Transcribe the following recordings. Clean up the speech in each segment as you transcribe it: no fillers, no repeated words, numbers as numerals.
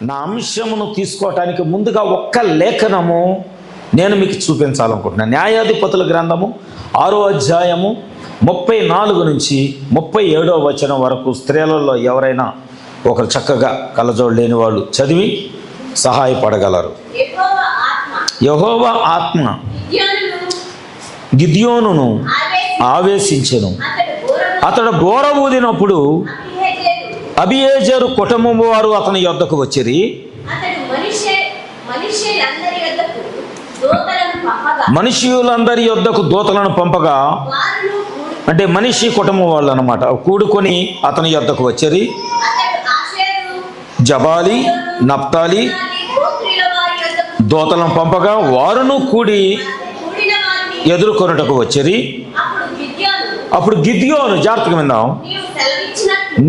నా అంశమును తీసుకోవటానికి ముందుగా ఒక్క లేఖనము నేను మీకు చూపించాలనుకుంటున్నాను. న్యాయాధిపతుల గ్రంథము 6వ అధ్యాయము 34 నుంచి 37వ వచనం వరకు స్త్రీలలో ఎవరైనా ఒకరు చక్కగా కళ్ళజోడు లేని వాళ్ళు చదివి సహాయపడగలరు. యెహోవా ఆత్మ గిద్యోనును ఆవేశించెను. అతడు బోర ఊదినప్పుడు అబీయెజెరు కుటుంబము వారు అతని యొద్దకు వచ్చిరి. మనుష్యులందరి యొద్దకు దూతలను పంపగా, అంటే మనిషి కుటుంబం వాళ్ళు అన్నమాట, కూడుకొని అతని యొద్దకు వచ్చిరి. జబాలి, నప్తాలి దూతలను పంపగా వారును కూడి ఎదుర్కొనుటకు వచ్చిరి. అప్పుడు గిద్యోను, జాగ్రత్తగా విందాం,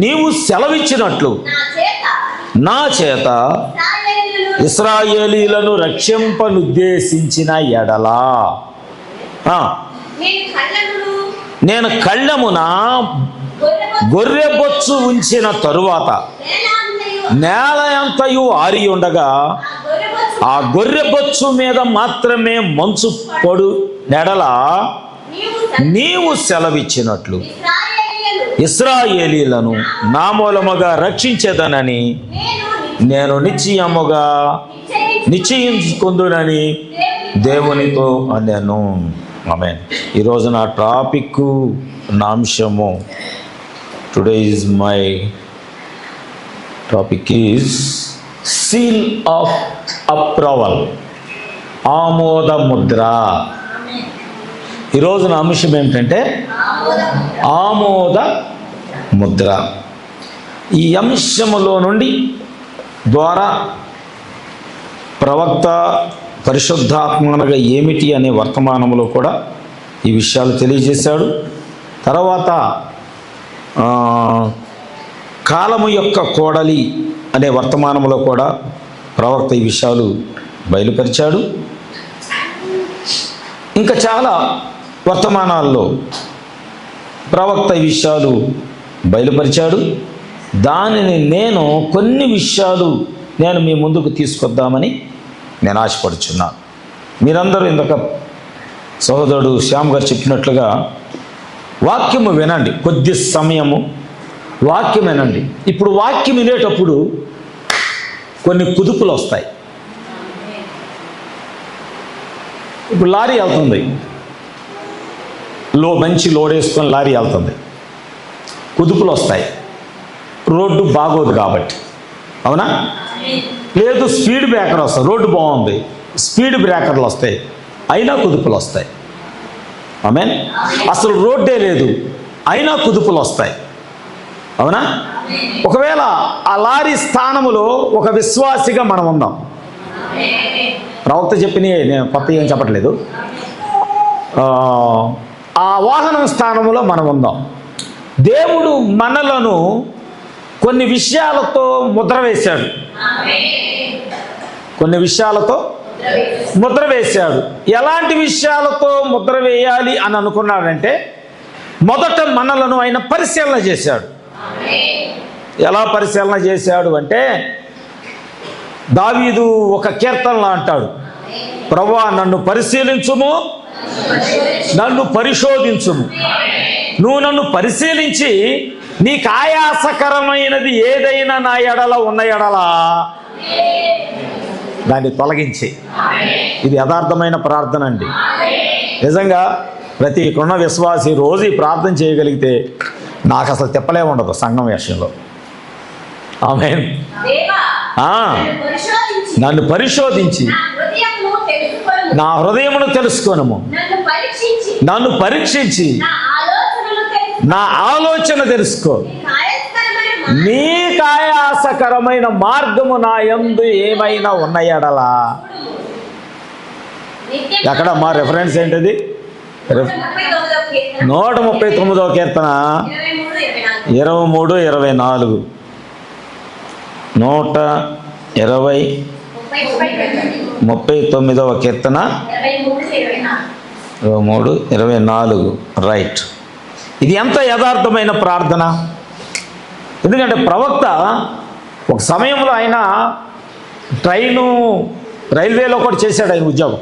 నీవు సెలవిచ్చినట్లు నా చేత ఇశ్రాయేలీయులను రక్షింపనుద్దేశించిన ఎడలా నేను కళ్ళమున గొర్రెబొచ్చు ఉంచిన తరువాత నేల అంతయు ఆరి ఉండగా ఆ గొర్రెబొచ్చు మీద మాత్రమే మంచు పడు నెడల నీవు సెలవిచ్చినట్లు ఇశ్రాయేలీయులను నా మూలముగా రక్షించేదనని నేను నిశ్చయించుకుందునని దేవునితో అన్నాను. ఆమేన్. ఈరోజు నా టాపిక్, నా అంశము, today is my topic is seal of approval, ఆమోద ముద్ర. ఈరోజు నా అంశం ఏమిటంటే ఆమోద ముద్ర. ఈ అంశములో నుండి ద్వారా ప్రవక్త పరిశుద్ధాత్మనగా ఏమిటి అనే వర్తమానంలో కూడా ఈ విషయాలు తెలియజేశాడు. తర్వాత కాలము యొక్క కోడలి అనే వర్తమానంలో కూడా ప్రవక్త ఈ విషయాలు బయలుపరిచాడు. ఇంకా చాలా వర్తమానాల్లో ప్రవక్త ఈ విషయాలు బయలుపరిచాడు. దానిని నేను కొన్ని విషయాలు నేను మీ ముందుకు తీసుకొద్దామని నేను ఆశపడుచున్నాను. మీరందరూ ఇందాక సహోదరుడు శ్యామ్ గారు చెప్పినట్లుగా వాక్యము వినండి, కొద్ది సమయము వాక్యం వినండి. ఇప్పుడు వాక్యం వినేటప్పుడు కొన్ని కుదుపులు వస్తాయి. ఇప్పుడు లారీ వెళ్తుంది, మంచి లోడ్ వేసుకొని లారీ వెళ్తుంది, కుదుపులు వస్తాయి, రోడ్డు బాగోదు కాబట్టి, అవునా? లేదు, స్పీడ్ బ్రేకర్ వస్తుంది, రోడ్డు బాగుంది, స్పీడ్ బ్రేకర్లు వస్తాయి, అయినా కుదుపులు వస్తాయి. ఆమేన్. అసలు రోడ్డే లేదు, అయినా కుదుపులు వస్తాయి, అవునా? ఒకవేళ ఆ లారీ స్థానములో ఒక విశ్వాసిగా మనం ఉందాం. ప్రవక్త చెప్పినవి నేను కొత్త ఏం చెప్పట్లేదు. ఆ వాహనం స్థానంలో మనం ఉందాం. దేవుడు మనలను కొన్ని విషయాలతో ముద్ర వేశాడు, కొన్ని విషయాలతో ముద్ర వేశాడు. ఎలాంటి విషయాలతో ముద్ర వేయాలి అని అనుకున్నాడంటే, మొదట మనలను ఆయన పరిశీలన చేశాడు. ఎలా పరిశీలన చేశాడు అంటే, దావీదు ఒక కీర్తనలో అంటాడు, ప్రభువా నన్ను పరిశీలించుము, నన్ను పరిశోధించుము, నువ్వు నన్ను పరిశీలించి నీకు ఆయాసకరమైనది ఏదైనా నా ఎడల ఉన్న ఎడల దాన్ని తొలగించి. ఇది యథార్థమైన ప్రార్థన అండి. నిజంగా ప్రతి కొన్న విశ్వాసి రోజు ఈ ప్రార్థన చేయగలిగితే నాకు అసలు తిప్పలే ఉండదు సంఘం విషయంలో. ఆమేన్. నన్ను పరిశోధించి నా హృదయమును తెలుసుకోనము, నన్ను పరీక్షించి నా ఆలోచన తెలుసుకో, నీకు ఆయాసకరమైన మార్గము నా యందు ఏమైనా ఉన్న ఎడలా. ఎక్కడ మా రెఫరెన్స్ ఏంటిది? 139వ కీర్తన 23-24. 139వ కీర్తన 23-24. రైట్. ఇది ఎంత యథార్థమైన ప్రార్థన! ఎందుకంటే ప్రవక్త ఒక సమయంలో ఆయన రైల్వేలో కూడా చేశాడు ఆయన ఉద్యోగం.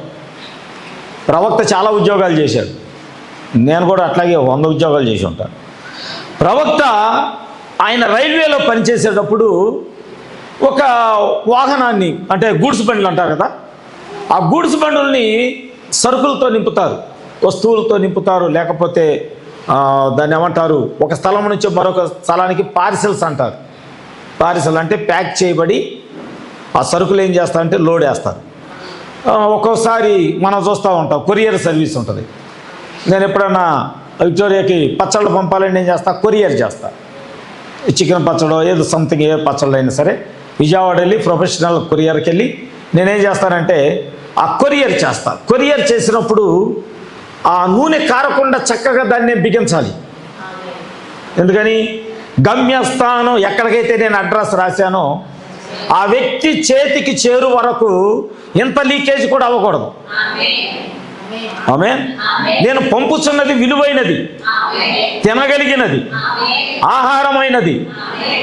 ప్రవక్త చాలా ఉద్యోగాలు చేశాడు. నేను కూడా అట్లాగే 100 ఉద్యోగాలు చేసి ఉంటాను. ప్రవక్త ఆయన రైల్వేలో పనిచేసేటప్పుడు ఒక వాహనాన్ని, అంటే గూడ్స్ బండ్లు అంటారు కదా, ఆ గూడ్స్ బండుల్ని సరుకులతో నింపుతారు, వస్తువులతో నింపుతారు. లేకపోతే దాన్ని ఏమంటారు, ఒక స్థలం నుంచి మరొక స్థలానికి పార్సిల్స్ అంటారు. పార్సిల్ అంటే ప్యాక్ చేయబడి ఆ సరుకులు ఏం చేస్తారంటే లోడ్ వేస్తారు. ఒక్కోసారి మనం చూస్తూ ఉంటాం, కొరియర్ సర్వీస్ ఉంటుంది. నేను ఎప్పుడన్నా విక్టోరియాకి పచ్చళ్ళు పంపాలని నేను చేస్తా, కొరియర్ చేస్తా. చికెన్ పచ్చడో ఏదో సంథింగ్, ఏ పచ్చళ్ళు అయినా సరే విజయవాడ వెళ్ళి ప్రొఫెషనల్ కొరియర్కి వెళ్ళి నేనేం చేస్తానంటే ఆ కొరియర్ చేస్తా. కొరియర్ చేసినప్పుడు ఆ నూనె కారకుండా చక్కగా దాన్ని బిగించాలి. ఎందుకని, గమ్యస్థానం ఎక్కడికైతే నేను అడ్రస్ రాశానో ఆ వ్యక్తి చేతికి చేరు వరకు ఎంత లీకేజ్ కూడా అవ్వకూడదు. ఆమేన్. నేను పంపుచున్నది విలువైనది, తినగలిగినది, ఆహారమైనది,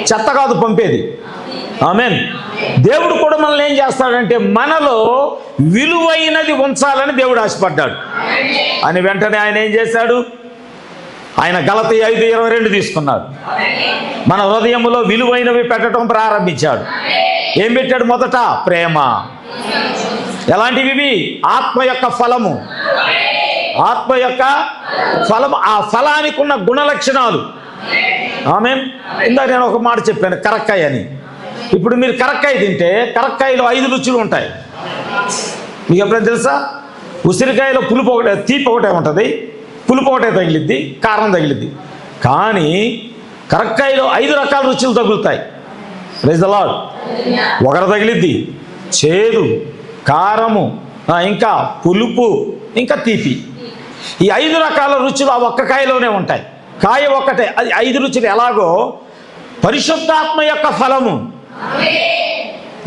చెత్త కాదు పంపేది. ఆమేన్. దేవుడు కూడా మనల్ని ఏం చేస్తాడంటే మనలో విలువైనది ఉంచాలని దేవుడు ఆశపడ్డాడు. అని వెంటనే ఆయన ఏం చేశాడు, ఆయన గలతీ 5:22 తీసుకున్నాడు. మన హృదయంలో విలువైనవి పెట్టడం ప్రారంభించాడు. ఏం పెట్టాడు? మొదట ప్రేమ. ఎలాంటివి? ఆత్మ యొక్క ఫలము. ఆత్మ యొక్క ఫలము, ఆ ఫలానికి ఉన్న గుణలక్షణాలు. ఆమేన్. ఇందాక నేను ఒక మాట చెప్పాను, కరక్కాయ అని. ఇప్పుడు మీరు కరక్కాయ తింటే కరక్కాయలో 5 రుచులు ఉంటాయి. మీకు ఎప్పుడైనా తెలుసా? ఉసిరికాయలో పులుపు ఒకటే, తీపి ఒకటే ఉంటుంది, పులుపు ఒకటే తగిలిద్ది, కారం తగిలిద్ది. కానీ కరక్కాయలో 5 రకాల రుచులు తగులుతాయి. Praise the Lord. ఒకటి తగిలిద్ది చేదు, కారము, ఇంకా పులుపు, ఇంకా తీపి. ఈ 5 రకాల రుచులు ఆ ఒక్క కాయలోనే ఉంటాయి. కాయ ఒక్కటే, అది 5 రుచులు. ఎలాగో పరిశుద్ధాత్మ యొక్క ఫలము,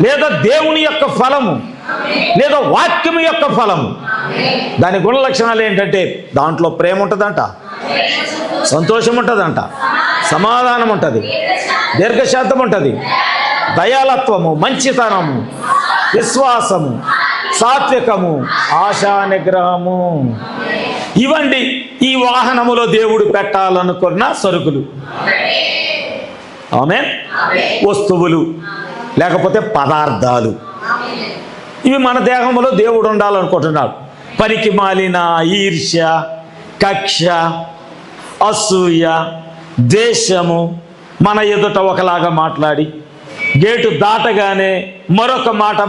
లేదా దేవుని యొక్క ఫలము, లేదా వాక్యము యొక్క ఫలము, దాని గుణ లక్షణాలు ఏంటంటే దాంట్లో ప్రేమ ఉంటుందంట, సంతోషం ఉంటుందంట, సమాధానం ఉంటుంది, దీర్ఘశాంతం ఉంటుంది, దయాలత్వము, మంచితనము, విశ్వాసము, సాత్వికము, ఆశా నిగ్రహము. ఇవండి ఈ వాహనములో దేవుడు పెట్టాలనుకున్న సరుకులు. ఆమేన్. వస్తువులు లేకపోతే పదార్థాలు. ఇవి మన దేహంలో దేవుడు ఉండాలనుకుంటున్నాడు. పనికి మాలిన ఈర్ష్య, కక్ష, అసూయ, ద్వేషము, మన ఎదుట ఒకలాగా మాట్లాడి గేటు దాటగానే మరొక మాట,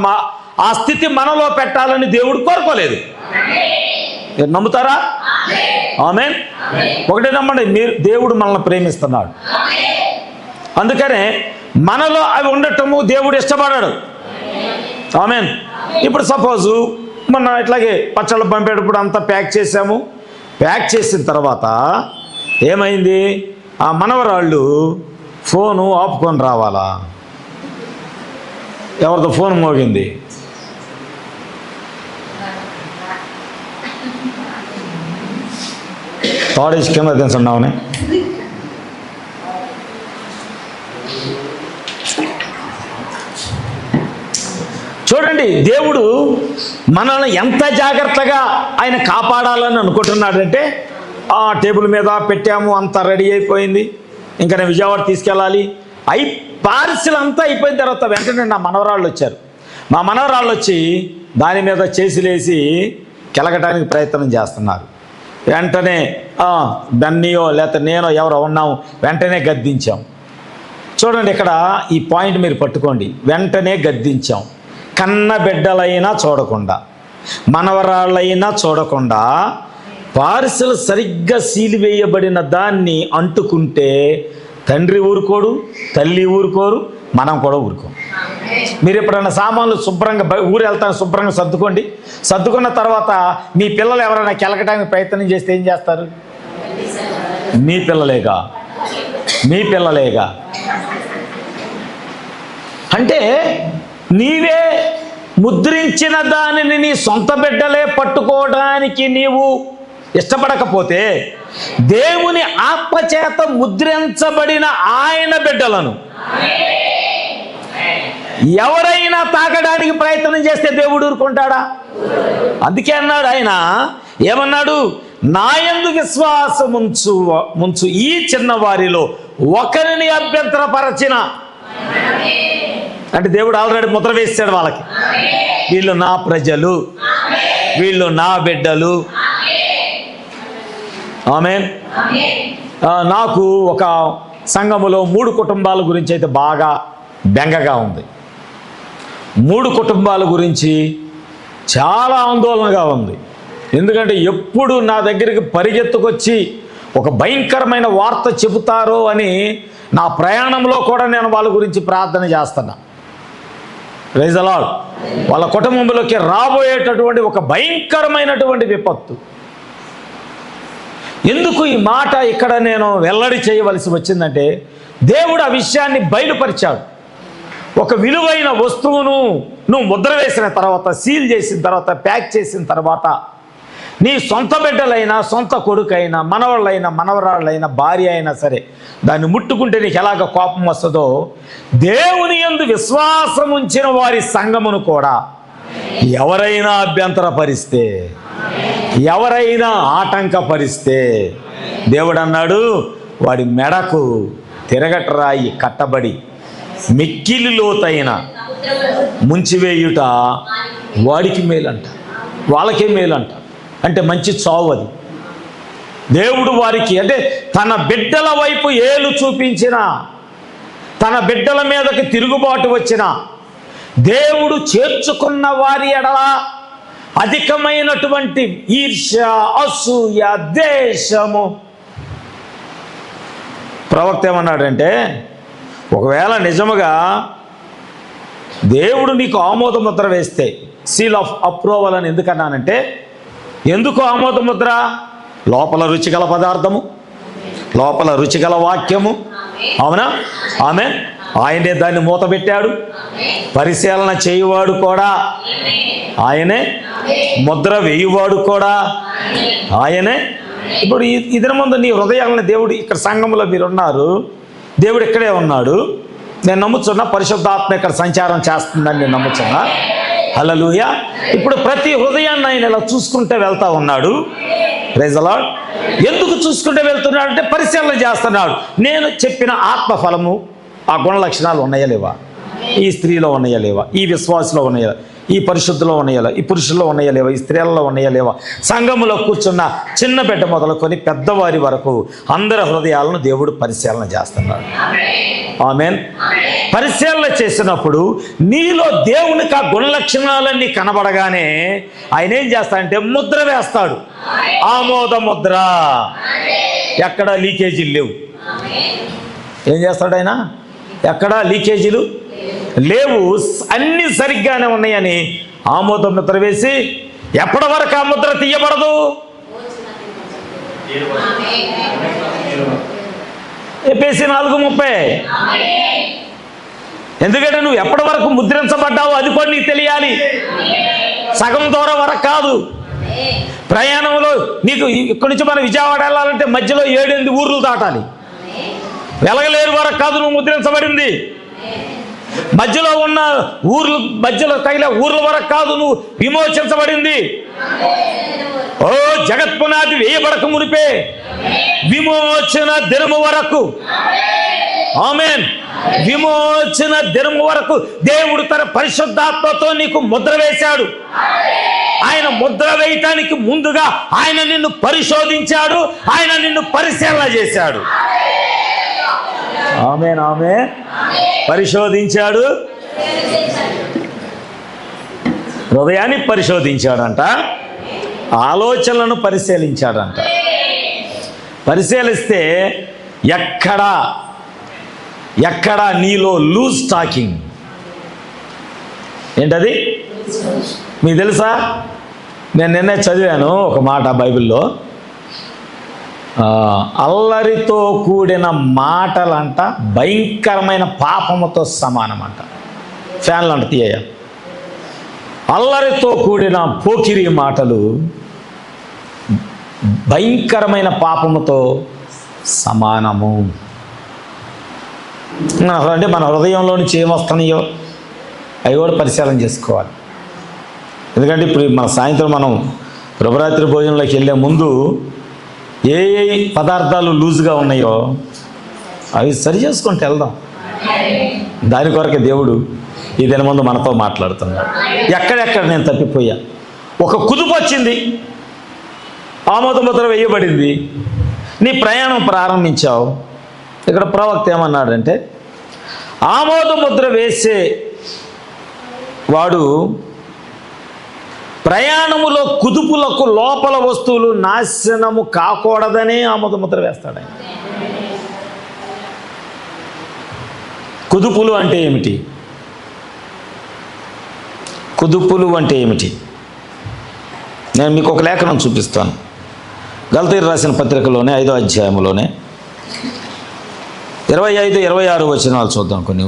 ఆ స్థితి మనలో పెట్టాలని దేవుడు కోరుకోలేదు. మీరు నమ్ముతారా? ఆమేన్. ఒకటే నమ్మండి, మీరు దేవుడు మనల్ని ప్రేమిస్తున్నాడు. అందుకనే మనలో అవి ఉండటము దేవుడు ఇష్టపడాడు. ఆమేన్. ఇప్పుడు సపోజు మొన్న ఇట్లాగే పచ్చళ్ళు పంపేటప్పుడు అంతా ప్యాక్ చేసాము. ప్యాక్ చేసిన తర్వాత ఏమైంది, ఆ మనవరాళ్ళు ఫోను ఆపుకొని రావాలా? ఎవరితో ఫోన్ మోగింది? తాడేసి కింద తెలుసున్నావునే. చూడండి, దేవుడు మనల్ని ఎంత జాగ్రత్తగా ఆయన కాపాడాలని అనుకుంటున్నాడంటే, ఆ టేబుల్ మీద పెట్టాము, అంతా రెడీ అయిపోయింది, ఇంకా నేను విజయవాడ తీసుకెళ్ళాలి. పార్సిల్ అంతా అయిపోయిన తర్వాత వెంటనే నా మనవరాళ్ళు వచ్చారు. మా మనవరాళ్ళు వచ్చి దాని మీద చేసిలేసి కెలగటానికి ప్రయత్నం చేస్తున్నారు. వెంటనే బన్నీయో లేకపోతే నేనో ఎవరో ఉన్నాము, వెంటనే గద్దించాం. చూడండి, ఇక్కడ ఈ పాయింట్ మీరు పట్టుకోండి. వెంటనే గద్దించాం. కన్న బిడ్డలైనా చూడకుండా, మనవరాళ్ళైనా చూడకుండా పార్సిల్ సరిగ్గా సీలివేయబడిన దాన్ని అంటుకుంటే తండ్రి ఊరుకోడు, తల్లి ఊరుకోరు, మనం కూడా ఊరుకోం. మీరు ఎప్పుడైనా సామాన్లు శుభ్రంగా ఊరు వెళ్తాను శుభ్రంగా సర్దుకోండి. సర్దుకున్న తర్వాత మీ పిల్లలు ఎవరైనా కెలకటానికి ప్రయత్నం చేస్తే ఏం చేస్తారు? మీ పిల్లలేగా. అంటే నీవే ముద్రించిన దానిని నీ సొంత బిడ్డలే పట్టుకోవడానికి నీవు ఇష్టపడకపోతే, దేవుని ఆత్మచేత ముద్రించబడిన ఆయన బిడ్డలను ఎవరైనా తాకడానికి ప్రయత్నం చేస్తే దేవుడు ఊరుకుంటాడా? అందుకే అన్నాడు ఆయన, ఏమన్నాడు? నా యందు విశ్వాసం ముంచు ఈ చిన్నవారిలో ఒకరిని అభ్యంతరపరచిన, అంటే దేవుడు ఆల్రెడీ ముద్ర వేసాడు వాళ్ళకి, వీళ్ళు నా ప్రజలు, వీళ్ళు నా బిడ్డలు. ఆమేన్. నాకు ఒక సంఘములో 3 కుటుంబాల గురించి అయితే బాగా బెంగగా ఉంది. 3 కుటుంబాల గురించి చాలా ఆందోళనగా ఉంది. ఎందుకంటే ఎప్పుడు నా దగ్గరికి పరిగెత్తుకొచ్చి ఒక భయంకరమైన వార్త చెబుతారో అని నా ప్రయాణంలో కూడా నేను వాళ్ళ గురించి ప్రార్థన చేస్తున్నా. Praise the Lord. వాళ్ళ కుటుంబంలోకి రాబోయేటటువంటి ఒక భయంకరమైనటువంటి విపత్తు. ఎందుకు ఈ మాట ఇక్కడ నేను వెల్లడి చేయవలసి వచ్చిందంటే, దేవుడు ఆ విషయాన్ని బయలుపరిచాడు. ఒక విలువైన వస్తువును నువ్వు ముద్ర వేసిన తర్వాత, సీల్ చేసిన తర్వాత, ప్యాక్ చేసిన తర్వాత, నీ సొంత బిడ్డలైనా, సొంత కొడుకైనా, మనవాళ్ళైనా, మనవరాళ్ళైనా, భార్య అయినా సరే, దాన్ని ముట్టుకుంటే నీకు ఎలాగ కోపం వస్తుందో, దేవుని యందు విశ్వాసం ఉంచిన వారి సంఘమును కూడా ఎవరైనా అభ్యంతరపరిస్తే, ఎవరైనా ఆటంకపరిస్తే, దేవుడు అన్నాడు, వాడి మెడకు తిరగటరాయి కట్టబడి మిక్కిలి లోతైన ముంచివేయుట వాడికి మేలంట, వాళ్ళకే మేలంట. అంటే మంచి చావు అది. దేవుడు వారికి, అంటే తన బిడ్డల వైపు ఏలు చూపించిన, తన బిడ్డల మీదకి తిరుగుబాటు వచ్చిన, దేవుడు చేర్చుకున్న వారి ఎడల అధికమైనటువంటి ఈర్ష్య, అసూయ, ద్వేషము. ప్రవక్త ఏమన్నాడంటే, ఒకవేళ నిజముగా దేవుడు నీకు ఆమోద ముద్ర వేస్తే, సీల్ ఆఫ్ అప్రూవల్ అని ఎందుకన్నానంటే, ఎందుకు ఆమోద ముద్ర? లోపల రుచిగల పదార్థము, లోపల రుచిగల వాక్యము. అవునా? ఆమె ఆయనే దాన్ని మూత పెట్టాడు. పరిశీలన చేయువాడు కూడా ఆయనే, ముద్ర వేయువాడు కూడా ఆయనే. ఇప్పుడు ఈ దిన ముందు నీ హృదయాలను దేవుడు, ఇక్కడ సంఘంలో మీరు ఉన్నారు, దేవుడు ఇక్కడే ఉన్నాడు. నేను నమ్ముతున్నా పరిశుద్ధాత్మ ఇక్కడ సంచారం చేస్తుందని నేను నమ్ముతున్నా. హల్లెలూయా. ఇప్పుడు ప్రతి హృదయాన్ని ఆయన ఇలా చూసుకుంటే వెళ్తా ఉన్నాడు. Praise the Lord. ఎందుకు చూసుకుంటే వెళ్తున్నాడు అంటే పరిశీలన చేస్తున్నాడు. నేను చెప్పిన ఆత్మఫలము, ఆ గుణ లక్షణాలు ఉన్నాయా లేవా, ఈ స్త్రీలో ఉన్నాయా లేవా, ఈ విశ్వాసలో ఉన్నాయా, ఈ పరిశుద్ధిలో ఉన్నాయా, ఈ పురుషుల్లో ఉన్నాయా లేవా, ఈ స్త్రీలలో ఉన్నాయా లేవా. సంఘములో కూర్చున్న చిన్న బిడ్డ మొదలుకొని పెద్దవారి వరకు అందరి హృదయాలను దేవుడు పరిశీలన చేస్తున్నాడు. ఆమేన్. పరిశీలన చేసినప్పుడు నీలో దేవునికి ఆ గుణలక్షణాలన్నీ కనబడగానే ఆయన ఏం చేస్తాడంటే ముద్ర వేస్తాడు. ఆమోద ముద్ర. ఎక్కడా లీకేజీలు లేవు. ఏం చేస్తాడు ఆయన? ఎక్కడా లీకేజీలు లేవు, అన్నీ సరిగ్గానే ఉన్నాయని ఆమోద ముద్ర వేసి, ఎప్పటి వరకు ఆ ముద్ర తీయబడదు? ఎఫెసీ 4:30. ఎందుకంటే నువ్వు ఎప్పటి వరకు ముద్రించబడ్డావో అది కూడా నీకు తెలియాలి. సగం దూరం వరకు కాదు. ప్రయాణంలో నీకు ఇక్కడి నుంచి మనం విజయవాడ వెళ్ళాలంటే మధ్యలో 7-8 ఊర్లు దాటాలి. వెలగలేరు వరకు కాదు నువ్వు ముద్రించబడింది. మధ్యలో ఉన్న ఊర్లు, మధ్యలో తగిలే ఊర్ల వరకు కాదు నువ్వు విమోచించబడింది. ఓ జగత్పునాది వేయబడక మునిపే విమోచన దినము వరకు. ఆమేన్. విమోచన దినము వరకు దేవుడు తన పరిశుద్ధాత్మతో నీకు ముద్ర వేశాడు. ఆయన ముద్ర వేయటానికి ముందుగా ఆయన నిన్ను పరిశోధించాడు, ఆయన నిన్ను పరిశీలన చేశాడు. ఆమేన్. ఆమేన్. పరిశోధించాడు, హృదయాన్ని పరిశోధించాడంట, ఆలోచనలను పరిశీలించాడంట. పరిశీలిస్తే ఎక్కడా నీలో లూజ్ టాకింగ్. ఏంటది? మీకు తెలుసా? నేను నిన్నే చదివాను ఒక మాట బైబిల్లో, అల్లరితో కూడిన మాటలంట భయంకరమైన పాపముతో సమానమంట. ఫ్యాన్లు అంట తీయ. అల్లరితో కూడిన పోకిరి మాటలు భయంకరమైన పాపముతో సమానము. అంటే మన హృదయంలో నుంచి ఏమొస్తున్నాయో అవి కూడా పరిశీలన చేసుకోవాలి. ఎందుకంటే ఇప్పుడు మన సాయంత్రం మనం ప్రభురాత్రి భోజనంలోకి వెళ్ళే ముందు ఏ పదార్థాలు లూజ్గా ఉన్నాయో అవి సరి చేసుకుంటూ వెళ్దాం. దాని కొరకే దేవుడు ఈ దిన ముందు మనతో మాట్లాడుతున్నాడు. ఎక్కడెక్కడ నేను తప్పిపోయా, ఒక కుదుపు వచ్చింది, ఆమోద ముద్ర వేయబడింది, నీ ప్రయాణం ప్రారంభించావు. ఇక్కడ ప్రవక్త ఏమన్నాడంటే, ఆమోద ముద్ర వేసే వాడు ప్రయాణములో కుదుపులకు లోపల వస్తువులు నాశనము కాకూడదనే ఆమోద ముద్ర వేస్తాడు ఆయన. కుదుపులు అంటే ఏమిటి? కుదుపులు అంటే ఏమిటి? నేను మీకు ఒక లేఖనం చూపిస్తాను. గలతీయులకు రాసిన పత్రికలోనే 5వ అధ్యాయంలోనే 25, 26 వచనాలు చూద్దాం. కొన్ని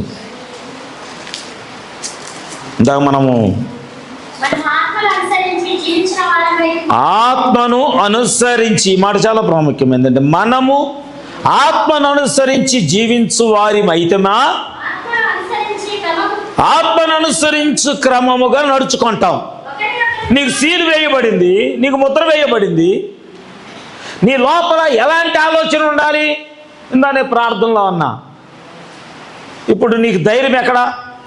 ఇందాక మనము ఆత్మను అనుసరించి, మాట చాలా ప్రాముఖ్యం. ఏంటంటే మనము ఆత్మను అనుసరించి జీవించు వారి అయితమా, ఆత్మను అనుసరించు క్రమముగా నడుచుకుంటాం. నీకు సీలు వేయబడింది, నీకు ముద్ర వేయబడింది. నీ లోపల ఎలాంటి ఆలోచన ఉండాలి? ఇందానే ప్రార్థనలో ఉన్నా. ఇప్పుడు నీకు ధైర్యం ఎక్కడా?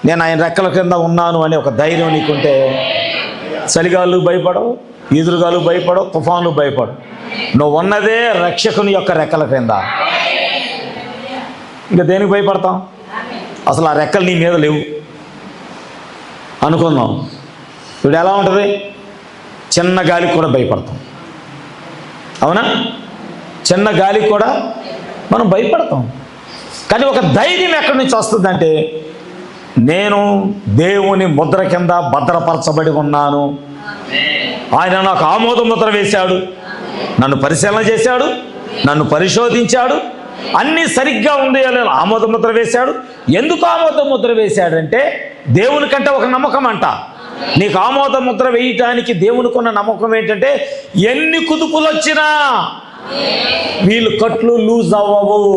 నేను ఆయన రెక్కల కింద ఉన్నాను అనే ఒక ధైర్యం నీకుంటే చలిగాలు భయపడవు, ఈదురుగాలు భయపడవు, తుఫాన్లు భయపడవు. నువ్వు ఉన్నదే రక్షకుని యొక్క రెక్కల క్రింద. ఇంకా దేనికి భయపడతాం? అసలు ఆ రెక్కలు నీ మీద లేవు అనుకుందాం. ఇప్పుడు ఎలా ఉంటుంది? చిన్న గాలికి కూడా భయపడతాం, అవునా? చిన్న గాలికి కూడా మనం భయపడతాం. కానీ ఒక ధైర్యం ఎక్కడి నుంచి వస్తుందంటే, నేను దేవుని ముద్ర కింద భద్రపరచబడి ఉన్నాను, ఆయన నాకు ఆమోద ముద్ర వేశాడు, నన్ను పరిశీలన చేశాడు, నన్ను పరిశోధించాడు, అన్నీ సరిగ్గా ఉంది అని ఆమోద ముద్ర వేశాడు. ఎందుకు ఆమోద ముద్ర వేశాడంటే దేవుని కంటే ఒక నమ్మకం అంట. నీకు ఆమోద ముద్ర వేయటానికి దేవునికి ఉన్న నమ్మకం ఏంటంటే, ఎన్ని కుదుపులు వచ్చినా వీళ్ళు కట్లు లూజ్ అవ్వవు.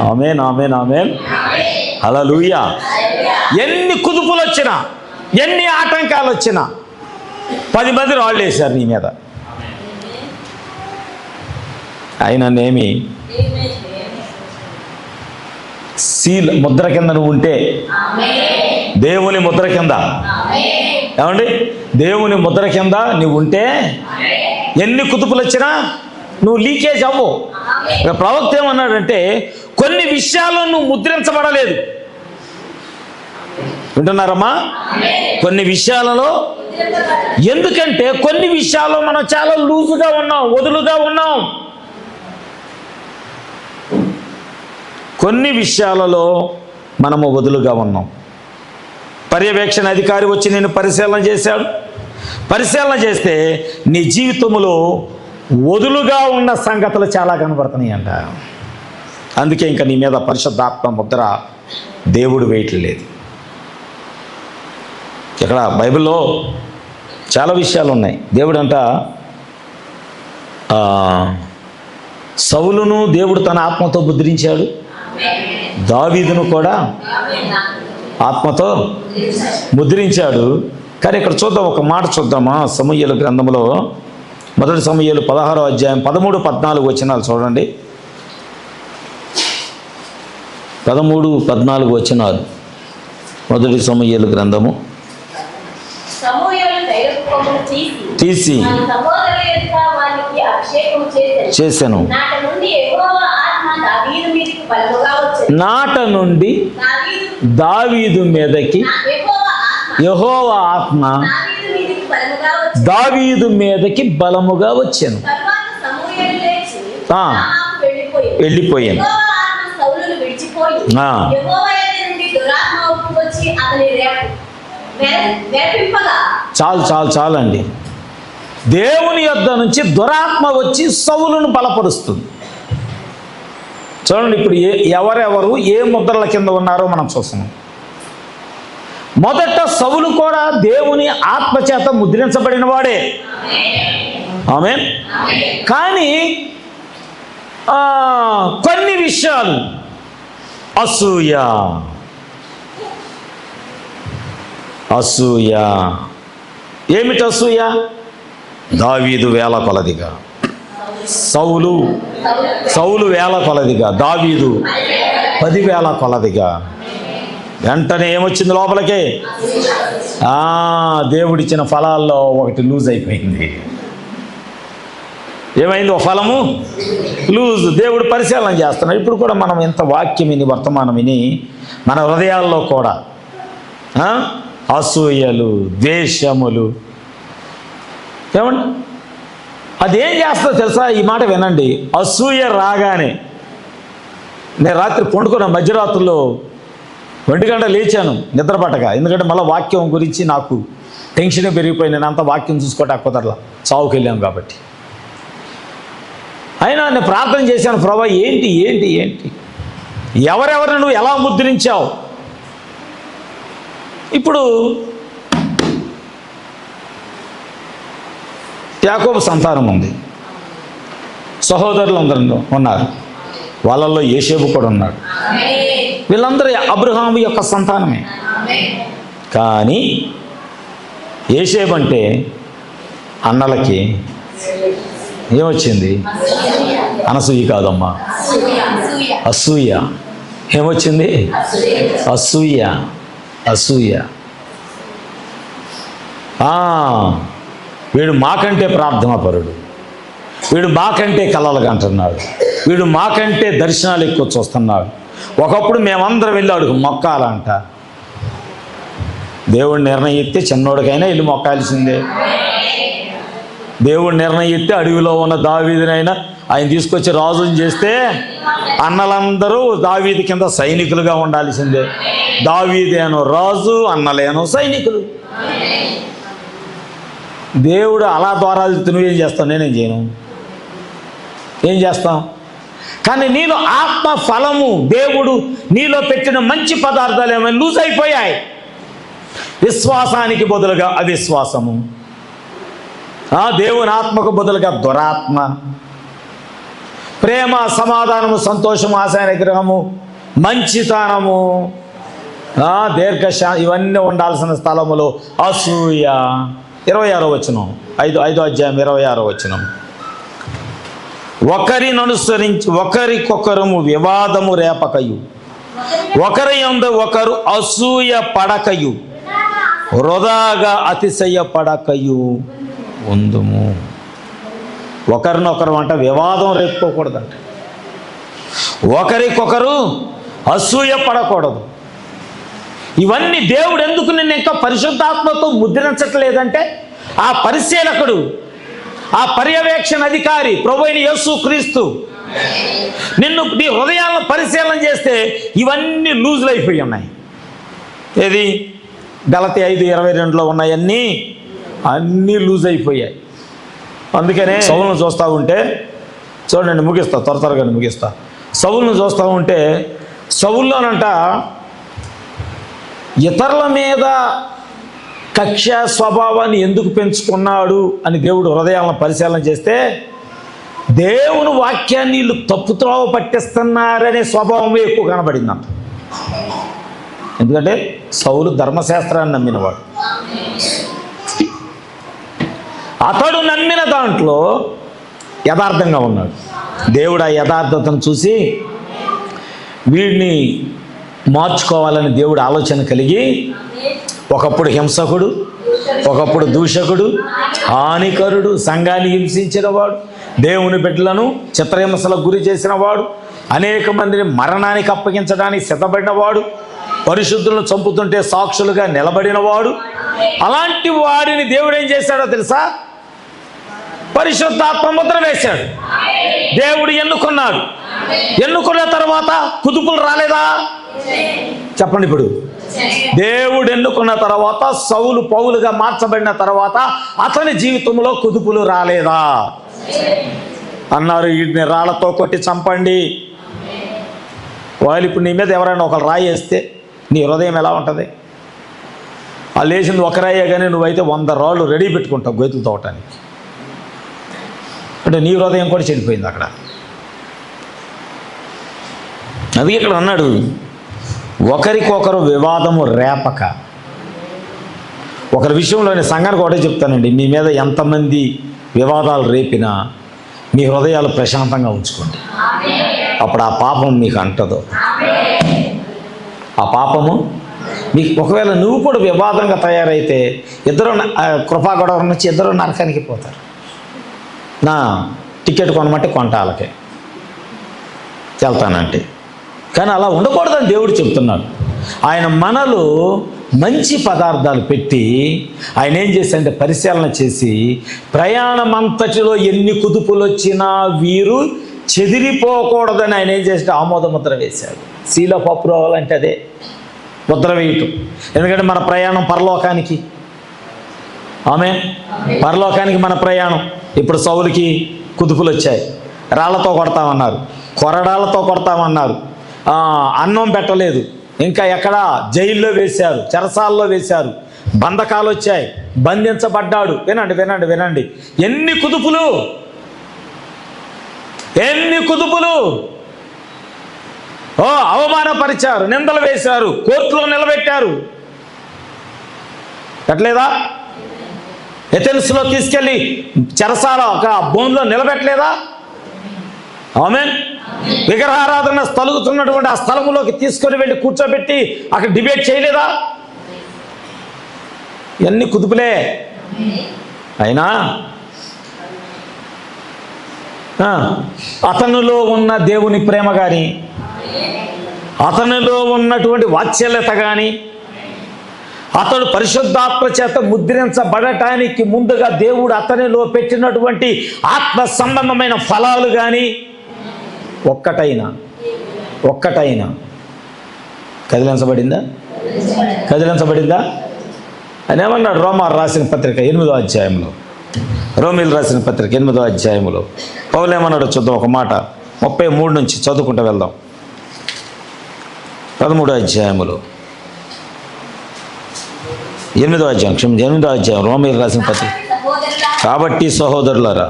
ఆమేన్, ఆమేన్, ఆమేన్, హల్లెలూయా. ఎన్ని కుదుపులు వచ్చినా, ఎన్ని ఆటంకాలు వచ్చినా, 10 మంది రాళ్ళు వేశారు నీ మీద, ఆయననేమి సీల్ ముద్ర కింద నువ్వు ఉంటే, దేవుని ముద్ర కింద, ఏమండి, దేవుని ముద్ర కింద నువ్వు ఉంటే ఎన్ని కుదుపులు వచ్చినా నువ్వు లీకేజ్ అవ్వు. ప్రవక్త ఏమన్నాడంటే, కొన్ని విషయాల్లో నువ్వు ముద్రించబడలేదు. వింటున్నారమ్మా? కొన్ని విషయాలలో, ఎందుకంటే కొన్ని విషయాల్లో మనం చాలా లూజుగా ఉన్నాం, వదులుగా ఉన్నాం. కొన్ని విషయాలలో మనము వదులుగా ఉన్నాం. పర్యవేక్షణ అధికారి వచ్చి నేను పరిశీలన చేశాడు. పరిశీలన చేస్తే నీ జీవితంలో వదులుగా ఉన్న సంగతులు చాలా కనబడుతున్నాయి అంట. అందుకే ఇంకా నీ మీద పరిశుద్ధాత్మ ముద్ర దేవుడు వేయట్లేదు. ఇక్కడ బైబిల్లో చాలా విషయాలు ఉన్నాయి. దేవుడు అంట సౌలును దేవుడు తన ఆత్మతో ముద్రించాడు, దావీదును కూడా ఆత్మతో ముద్రించాడు. కానీ ఇక్కడ చూద్దాం, ఒక మాట చూద్దామా? సమూయేలు గ్రంథంలో 1 సమూయేలు 16వ అధ్యాయం 13, 14 వచనాలు చూడండి. 13, 14 వచనాలు 1 సమూయేలు గ్రంథము. తీసి చేశాను. నాట నుండి దావీదు మీదకి యెహోవా ఆత్మ దావీదు మీదకి బలముగా వచ్చాను. వెళ్ళిపోయాను. చాలు చాలు చాలండి. దేవుని యొద్ద నుంచి దురాత్మ వచ్చి సౌలును బలపరుస్తుంది. చూడండి, ఇప్పుడు ఎవరెవరు ఏ ముద్రల కింద ఉన్నారో మనం చూస్తున్నాం. మొదట సౌలు కూడా దేవుని ఆత్మచేత ముద్రించబడిన వాడే. ఆమేన్. కానీ కొన్ని విషయాలు, అసూయ, అసూయ. ఏమిటి అసూయ? దావీదు వేల కొలదిగా, సౌలు వేల కొలదిగా, దావీదు 10,000 కొలదిగా. వెంటనే ఏమొచ్చింది లోపలికి? దేవుడిచ్చిన ఫలాల్లో ఒకటి లూజ్ అయిపోయింది. ఏమైంది? ఒక ఫలము లూజ్. దేవుడు పరిశీలన చేస్తున్నాడు. ఇప్పుడు కూడా మనం ఎంత వాక్యం విని, వర్తమానం విని, మన హృదయాల్లో కూడా అసూయలు, ద్వేషములు, ఏమండి అదేం చేస్తుందో తెలుసా? ఈ మాట వినండి. అసూయ రాగానే, నేను రాత్రి పండుకున్న మధ్యరాత్రుల్లో 1 గంట లేచాను నిద్రపట్టగా. ఎందుకంటే మళ్ళీ వాక్యం గురించి నాకు టెన్షన్ పెరిగిపోయి నేను అంత వాక్యం చూసుకోవటం కుదరలా, చావుకి వెళ్ళాను కాబట్టి. అయినా నేను ప్రార్థన చేశాను, ప్రభా ఏంటి ఏంటి ఏంటి ఎవరెవరిని నువ్వు ఎలా ముద్రించావు? ఇప్పుడు యాకోబు సంతానం ఉంది, సహోదరులు అందరూ ఉన్నారు, వాళ్ళల్లో యోసేపు కూడా ఉన్నాడు. వీళ్ళందరూ అబ్రహాము యొక్క సంతానమే. కానీ యోసేపు అంటే అన్నలకి ఏమొచ్చింది? అనసూయ కాదమ్మా, అసూయ. ఏమొచ్చింది? అసూయ. అసూయ. వీడు మాకంటే ప్రార్థనాపరుడు, వీడు మాకంటే కలలుగా అంటున్నాడు, వీడు మాకంటే దర్శనాలు ఎక్కువ చూస్తున్నాడు. ఒకప్పుడు మేమందరం వెళ్ళి అడుగు మొక్కాలంట. దేవుడు నిర్ణయిస్తే చిన్నోడికైనా వెళ్ళి మొక్కాల్సిందే. దేవుడు నిర్ణయిస్తే అడవిలో ఉన్న దావీదునైనా ఆయన తీసుకొచ్చి రాజుని చేస్తే అన్నలందరూ దావీదు కింద సైనికులుగా ఉండాల్సిందే. దావీదేనో రాజు, అన్నలేనో సైనికులు. దేవుడు అలా ద్వారాలు నువ్వేం చేస్తావు? నేనేం చేయను. ఏం చేస్తాం? కానీ నీలో ఆత్మ ఫలము, దేవుడు నీలో పెట్టిన మంచి పదార్థాలు ఏమైనా లూజ్ అయిపోయాయి. విశ్వాసానికి బదులుగా అవిశ్వాసము, దేవుని ఆత్మకు బదులుగా దురాత్మ, ప్రేమ, సమాధానము, సంతోషము, ఆశా నిగ్రహము, మంచితనము, దీర్ఘశా ఇవన్నీ ఉండాల్సిన స్థలములో అసూయ. 26వ వచనం, 5వ అధ్యాయం 26వ వచనం. ఒకరిని అనుసరించి ఒకరికొకరము వివాదము రేపకయు, ఒకరి యందు ఒకరు అసూయ పడకయు, వృధాగా అతిశయ పడకయు ఉందుము. ఒకరినొకరు అంట వివాదం రేపుకోకూడదంట, ఒకరికొకరు అసూయ పడకూడదు. ఇవన్నీ దేవుడు ఎందుకు నిన్ను ఇంకా పరిశుద్ధాత్మతో ముద్రించట్లేదంటే, ఆ పరిశీలకుడు, ఆ పర్యవేక్షణ అధికారి ప్రభువైన యేసుక్రీస్తు నిన్ను, నీ హృదయాలను పరిశీలన చేస్తే ఇవన్నీ లూజులు అయిపోయి ఉన్నాయి. ఏది? గలతీ 5:22లో ఉన్నాయన్నీ అన్నీ లూజ్ అయిపోయాయి. అందుకనే సౌలును చూస్తూ ఉంటే, చూడండి ముగిస్తా, త్వరగా ముగిస్తా. సౌలును చూస్తూ ఉంటే సౌల్లోనంట ఇతరుల మీద కక్ష స్వభావాన్ని ఎందుకు పెంచుకున్నాడు అని దేవుడు హృదయాలను పరిశీలన చేస్తే, దేవుని వాక్యాన్ని వీళ్ళు తప్పుత్రోవ పట్టిస్తున్నారనే స్వభావమే ఎక్కువ కనబడిందంట. ఎందుకంటే సౌలు ధర్మశాస్త్రాన్ని నమ్మినవాడు. అతడు నమ్మిన దాంట్లో యథార్థంగా ఉన్నాడు. దేవుడు ఆ యథార్థతను చూసి వీడిని మార్చుకోవాలని దేవుడు ఆలోచన కలిగి, ఒకప్పుడు హింసకుడు, ఒకప్పుడు దూషకుడు, హానికరుడు, సంఘాన్ని హింసించిన వాడు, దేవుని బిడ్డలను చిత్రహింసలకు గురి చేసిన వాడు, అనేక మందిని మరణానికి అప్పగించడానికి సిద్ధపడినవాడు, పరిశుద్ధులను చంపుతుంటే సాక్షులుగా నిలబడినవాడు. అలాంటి వాడిని దేవుడు ఏం చేశాడో తెలుసా? పరిశుద్ధాత్మ ముద్ర వేశాడు. దేవుడు ఎన్నుకున్నాడు. ఎన్నుకున్న తర్వాత కుదుపులు రాలేదా? చెప్పండి. ఇప్పుడు దేవుడు ఎన్నుకున్న తర్వాత, సౌలు పౌలుగా మార్చబడిన తర్వాత అతని జీవితంలో కుదుపులు రాలేదా? అన్నారు, వీటిని రాళ్లతో కొట్టి చంపండి. వాళ్ళు ఇప్పుడు నీ మీద ఎవరైనా ఒకరు రాయి వేస్తే నీ హృదయం ఎలా ఉంటుంది? వాళ్ళు వేసింది ఒక రాయే, కానీ నువ్వైతే 100 రాళ్ళు రెడీ పెట్టుకుంటావు గొయ్తులు తవ్వటానికి. అంటే నీ హృదయం కూడా చెడిపోయింది అక్కడ. అది ఇక్కడ అన్నాడు, ఒకరికొకరు వివాదము రేపక. ఒకరి విషయంలో నేను సంఘానికి ఒకటే చెప్తానండి, మీ మీద ఎంతమంది వివాదాలు రేపినా మీ హృదయాలు ప్రశాంతంగా ఉంచుకోండి. అప్పుడు ఆ పాపం మీకు అంటదు. ఆ పాపము మీకు, ఒకవేళ నువ్వు కూడా వివాదంగా తయారైతే ఇద్దరు కృపా గొడవ నుంచి ఇద్దరు నరకానికి పోతారు. నా టికెట్ కొనమంటే కొంట వాళ్ళకే వెళ్తానంటే. కానీ అలా ఉండకూడదని దేవుడు చెప్తున్నాడు. ఆయన మనలో మంచి పదార్థాలు పెట్టి ఆయన ఏం చేశాడంటే పరిశీలన చేసి ప్రయాణం అంతటిలో ఎన్ని కుదుపులు వచ్చినా వీరు చెదిరిపోకూడదని ఆయన ఏం చేస్తే ఆమోద ముద్ర వేశాడు. సీల్ ఆఫ్ అప్రూవల్ అంటే అదే ముద్ర వేయటం. ఎందుకంటే మన ప్రయాణం పరలోకానికి. ఆమె పరలోకానికి మన ప్రయాణం. ఇప్పుడు సౌలుకి కుదుపులు వచ్చాయి, రాళ్లతో కొడతామన్నారు, కొరడాలతో కొడతామన్నారు, అన్నం పెట్టలేదు, ఇంకా ఎక్కడా జైల్లో వేశారు, చెరసాల్లో వేశారు, బంధకాలు వచ్చాయి, బంధించబడ్డాడు. వినండి వినండి వినండి, ఎన్ని కుదుపులు, ఎన్ని కుదుపులు! అవమానపరిచారు, నిందలు వేశారు, కోర్టులో నిలబెట్టారు. పెట్టలేదా? ఎథెన్స్లో తీసుకెళ్ళి చెరసాల ఒక బోన్లో నిలబెట్టలేదా? ఆమేన్. విగ్రహారాధన స్థలుగుతున్నటువంటి ఆ స్థలములోకి తీసుకొని వెళ్ళి కూర్చోబెట్టి అక్కడ డిబేట్ చేయలేదా? ఇవన్నీ కుదుపులే. అయినా అతనిలో ఉన్న దేవుని ప్రేమ కానీ, అతనిలో ఉన్నటువంటి వాత్సల్యత కానీ, అతడు పరిశుద్ధాత్మ చేత ముద్రించబడటానికి ముందుగా దేవుడు అతనిలో పెట్టినటువంటి ఆత్మ సంబంధమైన ఫలాలు కానీ ఒక్కటైనా కదిలించబడిందా? కదిలించబడిందా? అని ఏమన్నాడు? రోమీయులు రాసిన పత్రిక 8వ అధ్యాయంలో, రోమీయులు రాసిన పత్రిక 8వ అధ్యాయంలో పౌలు ఏమన్నాడు చూద్దాం. ఒక మాట 33 నుంచి చదువుకుంటూ వెళ్దాం. 13వ అధ్యాయంలో 8వ అధ్యాయం రోమీయులు రాసిన పత్రిక. కాబట్టి సహోదరులారా,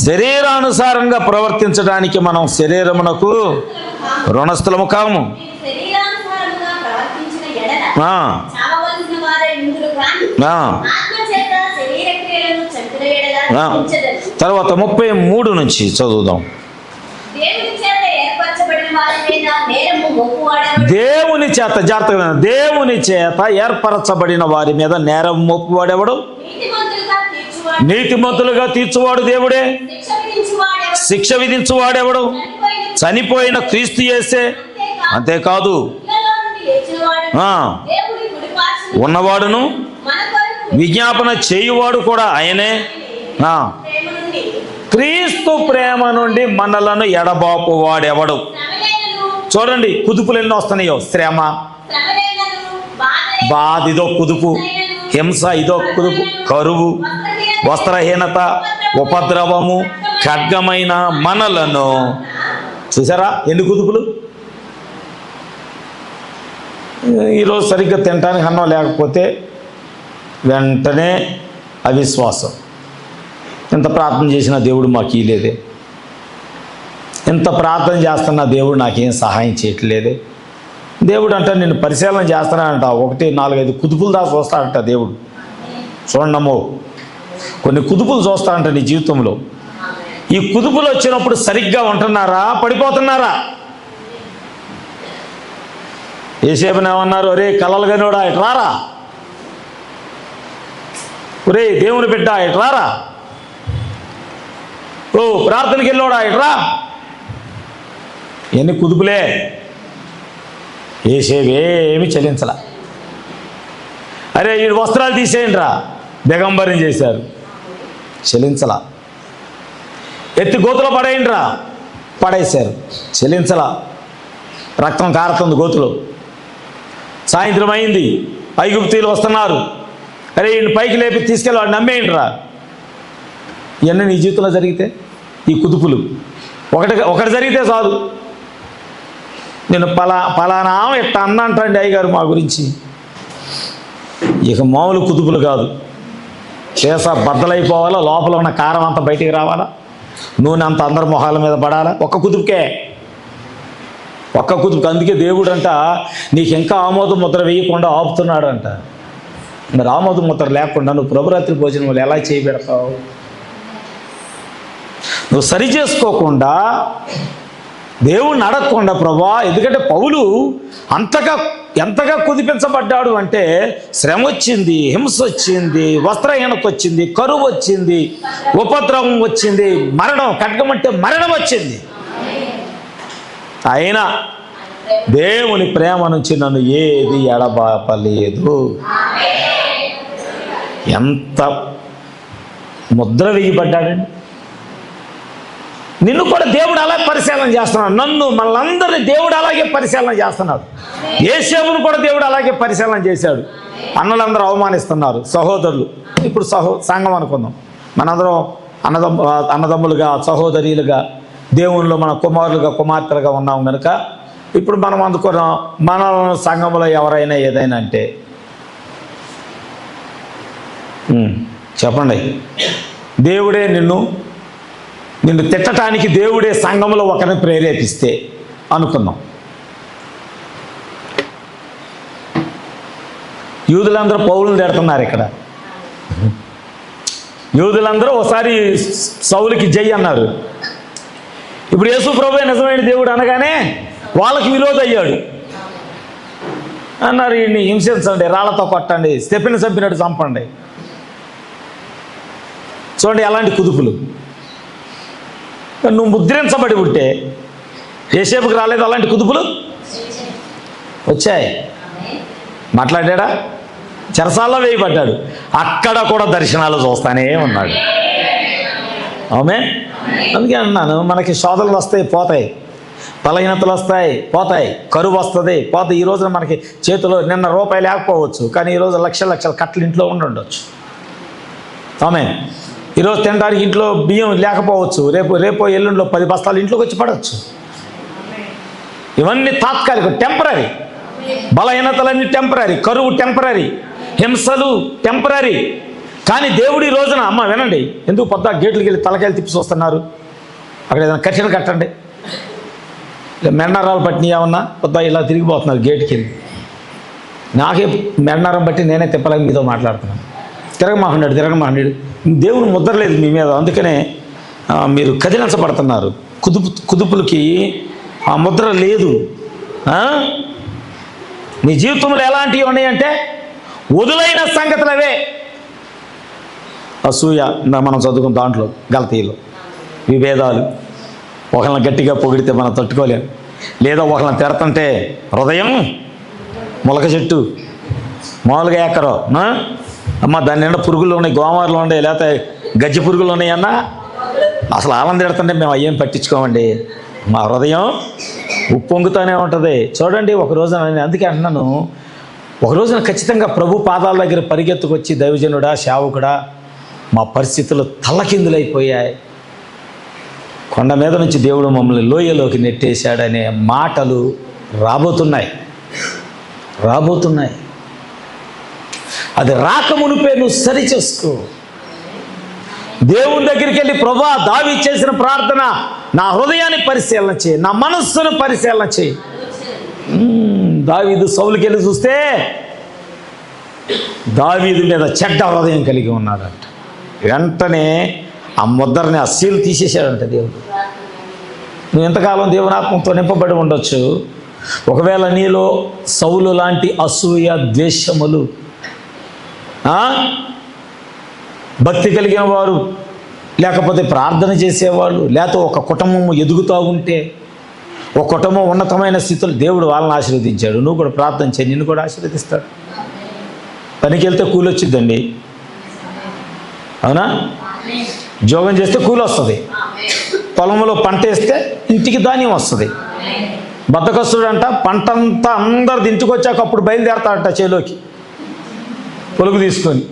శరీరానుసారంగా ప్రవర్తించడానికి మనం శరీరమునకు రుణస్థులము కాము. తర్వాత 33 నుంచి చదువుదాం. దేవుని చేత, జాగ్రత్తగా, దేవుని చేత ఏర్పరచబడిన వారి మీద నేరం మోపువాడెవడు? నీతిమంతులుగా తీర్చువాడు దేవుడే. శిక్ష విధించువాడెవడు? చనిపోయిన క్రీస్తు యేసే. అంతేకాదు ఉన్నవాడును విజ్ఞాపన చేయువాడు కూడా ఆయనే. క్రీస్తు ప్రేమ నుండి మనలను ఎడబాపు వాడెవడు? చూడండి, కుదుపులు ఎన్నో వస్తున్నాయో. శ్రమ, బాధ ఇదో కుదుపు, హింస ఇదో కుదుపు, కరువు, వస్త్రహీనత, ఉపద్రవము, ఖడ్గమైన మనలను. చూసారా ఎన్ని కుదుపులు? ఈరోజు సరిగ్గా తినడానికి అన్నం లేకపోతే వెంటనే అవిశ్వాసం. ఎంత ప్రార్థన చేసినా దేవుడు మాకు ఇలేదే, ఎంత ప్రార్థన చేస్తున్నా దేవుడు నాకేం సహాయం చేయట్లేదే. దేవుడు అంట నిన్ను పరిశీలన చేస్తానంట, 1, 4, 5 కుదుపులు దాకా చూస్తాడంట దేవుడు. చూడమ్మో, కొన్ని కుదుపులు చూస్తాడంట నీ జీవితంలో. ఈ కుదుపులు వచ్చినప్పుడు సరిగ్గా ఉంటున్నారా, పడిపోతున్నారా? ఏసేపునేమన్నారు? ఒరే కలలు కనోడా ఇట్రారా, ఒరే దేవుని బిడ్డ ఇట్రారా, ఓ ప్రార్థనకి వెళ్ళోడా ఇట్రా. ఎన్ని కుదుపులే. ఏసేవేమి చెల్లించలా. అరే ఈ వస్త్రాలు తీసేయండి రా, దిగంబరం చేశారు, చెల్లించలా. ఎత్తి గోతులో పడేయండి రా, పడేశారు, చెల్లించలా. రక్తం కారుతుంది గోతులో. సాయంత్రం అయింది, ఐగుప్తీయులు వస్తున్నారు, అరే ఈయన పైకి లేపి తీసుకెళ్ళి వాడు నమ్మేయండి రా. ఇవన్నీ నీ జీవితంలో జరిగితే, ఈ కుదుపులు ఒకటి జరిగితే చాలు. నేను పలానా ఇట్ట అన్న అంటండి అయ్యగారు మా గురించి. ఇక మామూలు కుదుపులు కాదు. చేసా బద్దలైపోవాలా, లోపల ఉన్న కారం అంతా బయటికి రావాలా, నూనె అంతా అందరి మొహాల మీద పడాలా. ఒక్క కుదుపుకే ఒక్క కుదుపు. అందుకే దేవుడు అంట నీకు ఇంకా ఆమోద ముద్ర వేయకుండా ఆపుతున్నాడు అంట. మరి ఆమోద ముద్ర లేకుండా నువ్వు ప్రభురాత్రి భోజనం ఎలా చేయబెడతావు? నువ్వు సరి చేసుకోకుండా దేవుణ్ణి అడగకుండా ప్రభా, ఎందుకంటే పౌలు ఎంతగా కుదిపించబడ్డాడు అంటే శ్రమ వచ్చింది, హింస వచ్చింది, వస్త్రహీనత వచ్చింది, కరువు వచ్చింది, ఉపద్రవం వచ్చింది, మరణం, ఖడ్గమంటే మరణం వచ్చింది. అయినా దేవుని ప్రేమ నుంచి నన్ను ఏది ఎడబాపలేదు. ఎంత ముద్ర వేయబడ్డాడండి. నిన్ను కూడా దేవుడు అలా పరిశీలన చేస్తున్నాడు. నన్ను మనందరినీ దేవుడు అలాగే పరిశీలన చేస్తున్నాడు. యేసేపును కూడా దేవుడు అలాగే పరిశీలన చేశాడు. అన్నలందరూ అవమానిస్తున్నారు, సహోదరులు. ఇప్పుడు సంఘం అనుకుందాం. మనందరం అన్నదమ్ములుగా, సహోదరీలుగా, దేవునిలో మన కుమారులుగా, కుమార్తెలుగా ఉన్నాం కనుక ఇప్పుడు మనం అందుకున్నాం. మన సంఘంలో ఎవరైనా ఏదైనా అంటే చెప్పండి, దేవుడే నిన్ను తిట్టడానికి దేవుడే సంఘంలో ఒకరిని ప్రేరేపిస్తే అనుకుందాం. యూదులందరూ పౌలుని తిడుతున్నారు. ఇక్కడ యూదులందరూ ఒకసారి సౌలుకి జై అన్నారు. ఇప్పుడు యేసు ప్రభువే నిజమైన దేవుడు అనగానే వాళ్ళకి విరోధి అయ్యాడు. అన్నారు, వీడిని హింసించండి, రాళ్లతో కొట్టండి, స్టెఫెను చంపినట్టు చంపండి. చూడండి ఎలాంటి కుదుపులు. నువ్వు ముద్రించబడి ఉంటే యేసేపుకి రాలేదు అలాంటి కుదుపులు వచ్చాయి. మాట్లాడాడా? చెరసాల్లో వేయబడ్డాడు. అక్కడ కూడా దర్శనాలు చూస్తానే ఉన్నాడు. ఆమె అందుకే అన్నాను, మనకి శోధనలు వస్తాయి, పోతాయి, బలహీనతలు వస్తాయి, పోతాయి, కరువు వస్తుంది, పోతాయి. ఈ రోజున మనకి చేతిలో నిన్న రూపాయి లేకపోవచ్చు, కానీ ఈరోజు లక్షల కట్టలు ఇంట్లో ఉండొచ్చు. ఆమె ఈరోజు తినడానికి ఇంట్లో బియ్యం లేకపోవచ్చు, రేపు ఎల్లుండిలో 10 బస్తాలు ఇంట్లోకి వచ్చి పడవచ్చు. ఇవన్నీ తాత్కాలికం, టెంపరీ. బలహీనతలన్నీ టెంపరీ, కరువు టెంపరీ, హింసలు టెంపరీ. కానీ దేవుడు ఈ రోజున అమ్మ వినండి, ఎందుకు పొద్దు గేట్లకి వెళ్ళి తలకాయలు తిప్పి చూస్తున్నారు? అక్కడ ఏదైనా కఠిన కట్టండి. మెండరాలు పట్టిన ఏమన్నా పొద్దు ఇలా తిరిగిపోతున్నారు గేట్కి వెళ్ళి. నాకే మెండరం బట్టి నేనే తిప్పలేక మీతో మాట్లాడుతున్నాను. తిరగమాహండాడు. దేవుని ముద్ర లేదు మీ మీద, అందుకనే మీరు కదిలించబడుతున్నారు. కుదుపులకి ఆ ముద్ర లేదు. నీ జీవితంలో ఎలాంటివి ఉన్నాయంటే వదులైన సంగతులు అవే. అసూయ మనం చదువుకున్న దాంట్లో, గలతీలో విభేదాలు, ఒకళ్ళని గట్టిగా పొగిడితే మనం తట్టుకోలేం, లేదా ఒకళ్ళని తిడతంటే హృదయం మొలక చెట్టు మామూలుగా ఎక్కరో అమ్మ దాని నిండా పురుగులు ఉన్నాయి, గోమారులు ఉన్నాయి, లేకపోతే గజ్జి పురుగులు ఉన్నాయన్నా అసలు ఆనందం తిడుతుంటే మేము అయ్యేం పట్టించుకోమండి. మా హృదయం ఉప్పొంగుతూనే ఉంటుంది. చూడండి, ఒక రోజున నేను అందుకే అంటున్నాను, ఒక రోజున ఖచ్చితంగా ప్రభు పాదాల దగ్గర పరిగెత్తుకొచ్చి దైవజనుడా, సేవకుడా, మా పరిస్థితులు తల్లకిందులైపోయాయి, కొండ మీద నుంచి దేవుడు మమ్మల్ని లోయలోకి నెట్టేశాడనే మాటలు రాబోతున్నాయి. అది రాకమునిపే నువ్వు సరి చేసుకో. దేవుని దగ్గరికి వెళ్ళి ప్రభువా, దావీదు చేసిన ప్రార్థన, నా హృదయాన్ని పరిశీలన చేయి, నా మనస్సును పరిశీలన చేయి. దావీదు సౌలుకి వెళ్ళి చూస్తే దావీదు మీద చెడ్డ హృదయం కలిగి ఉన్నాడంట. వెంటనే ఆ ముద్రని అస్సలు తీసేశాడంట దేవుడు. నువ్వు ఎంతకాలం దేవుని ఆత్మతో నింపబడి ఉండొచ్చు, ఒకవేళ నీలో సౌలు లాంటి అసూయ, ద్వేషములు, భక్తి కలిగిన వారు, లేకపోతే ప్రార్థన చేసేవాళ్ళు, లేకపోతే ఒక కుటుంబం ఎదుగుతూ ఉంటే, ఒక కుటుంబం ఉన్నతమైన స్థితిలో దేవుడు వాళ్ళని ఆశీర్వదించాడు. నువ్వు కూడా ప్రార్థన చేయి, నిన్ను కూడా ఆశీర్వదిస్తాడు. పనికి వెళ్తే కూలి వచ్చిద్దండి, అవునా? ఉద్యోగం చేస్తే కూలి వస్తుంది, పొలంలో పంట వేస్తే ఇంటికి ధాన్యం వస్తుంది. బద్దకస్తుడంట పంటంతా అందరు ఇంటికి వచ్చాక అప్పుడు బయలుదేరతాడంట చేలోకి పొలుగు తీసుకొని.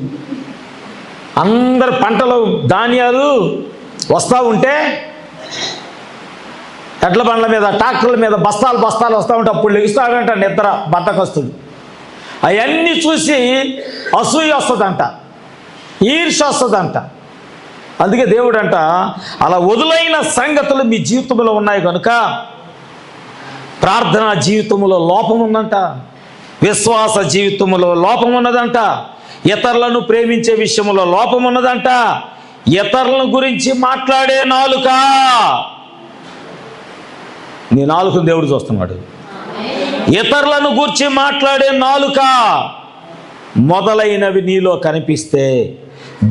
అందరు పంటలు ధాన్యాలు వస్తూ ఉంటే ఎడ్ల బండ్ల మీద, ట్రాక్టర్ల మీద బస్తాలు వస్తూ ఉంటే అప్పుడు లెగుస్తాడంట నిద్ర బద్దకస్తుడు. అవన్నీ చూసి అసూయ వస్తుందంట, ఈర్ష వస్తుందంట. అందుకే దేవుడు అంట, అలా వదులైన సంగతులు మీ జీవితంలో ఉన్నాయి కనుక ప్రార్థనా జీవితంలో లోపం ఉందంట, విశ్వాస జీవితంలో లోపం ఉన్నదంట, ఇతరులను ప్రేమించే విషయంలో లోపం ఉన్నదంట, ఇతరుల గురించి మాట్లాడే నాలుక, నీ నాలుకను దేవుడు చూస్తున్నాడు. ఇతరులను గురించి మాట్లాడే నాలుక మొదలైనవి నీలో కనిపిస్తే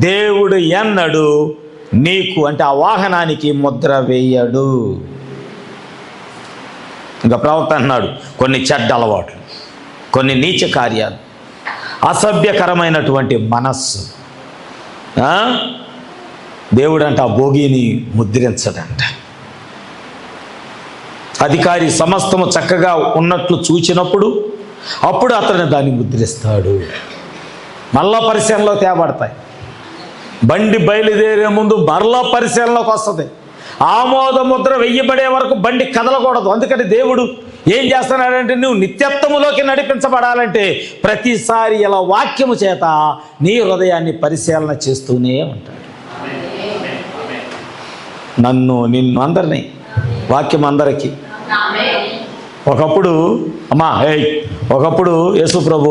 దేవుడు ఎన్నడు నీకు అంటే ఆ వాహనానికి ముద్ర వేయడు. ఇంకా ప్రవక్త అన్నాడు, కొన్ని చెడ్డ అలవాట్లు, కొన్ని నీచ కార్యాలు, అసభ్యకరమైనటువంటి మనస్సు, దేవుడు అంటే ఆ భోగిని ముద్రించడంట. అధికారి సమస్తము చక్కగా ఉన్నట్లు చూచినప్పుడు అప్పుడు అతను దాన్ని ముద్రిస్తాడు. మళ్ళా పరిశీలనలో తేబడతాయి. బండి బయలుదేరే ముందు మరలా పరిశీలనలోకి వస్తుంది. ఆమోద ముద్ర వెయ్యబడే వరకు బండి కదలకూడదు. అందుకని దేవుడు ఏం చేస్తున్నాడంటే, నువ్వు నిత్యత్వములోకి నడిపించబడాలంటే ప్రతిసారి ఇలా వాక్యము చేత నీ హృదయాన్ని పరిశీలన చేస్తూనే ఉంటాడు. నిన్ను అందరినీ, వాక్యం అందరికీ. ఒకప్పుడు ఒకప్పుడు యేసు ప్రభు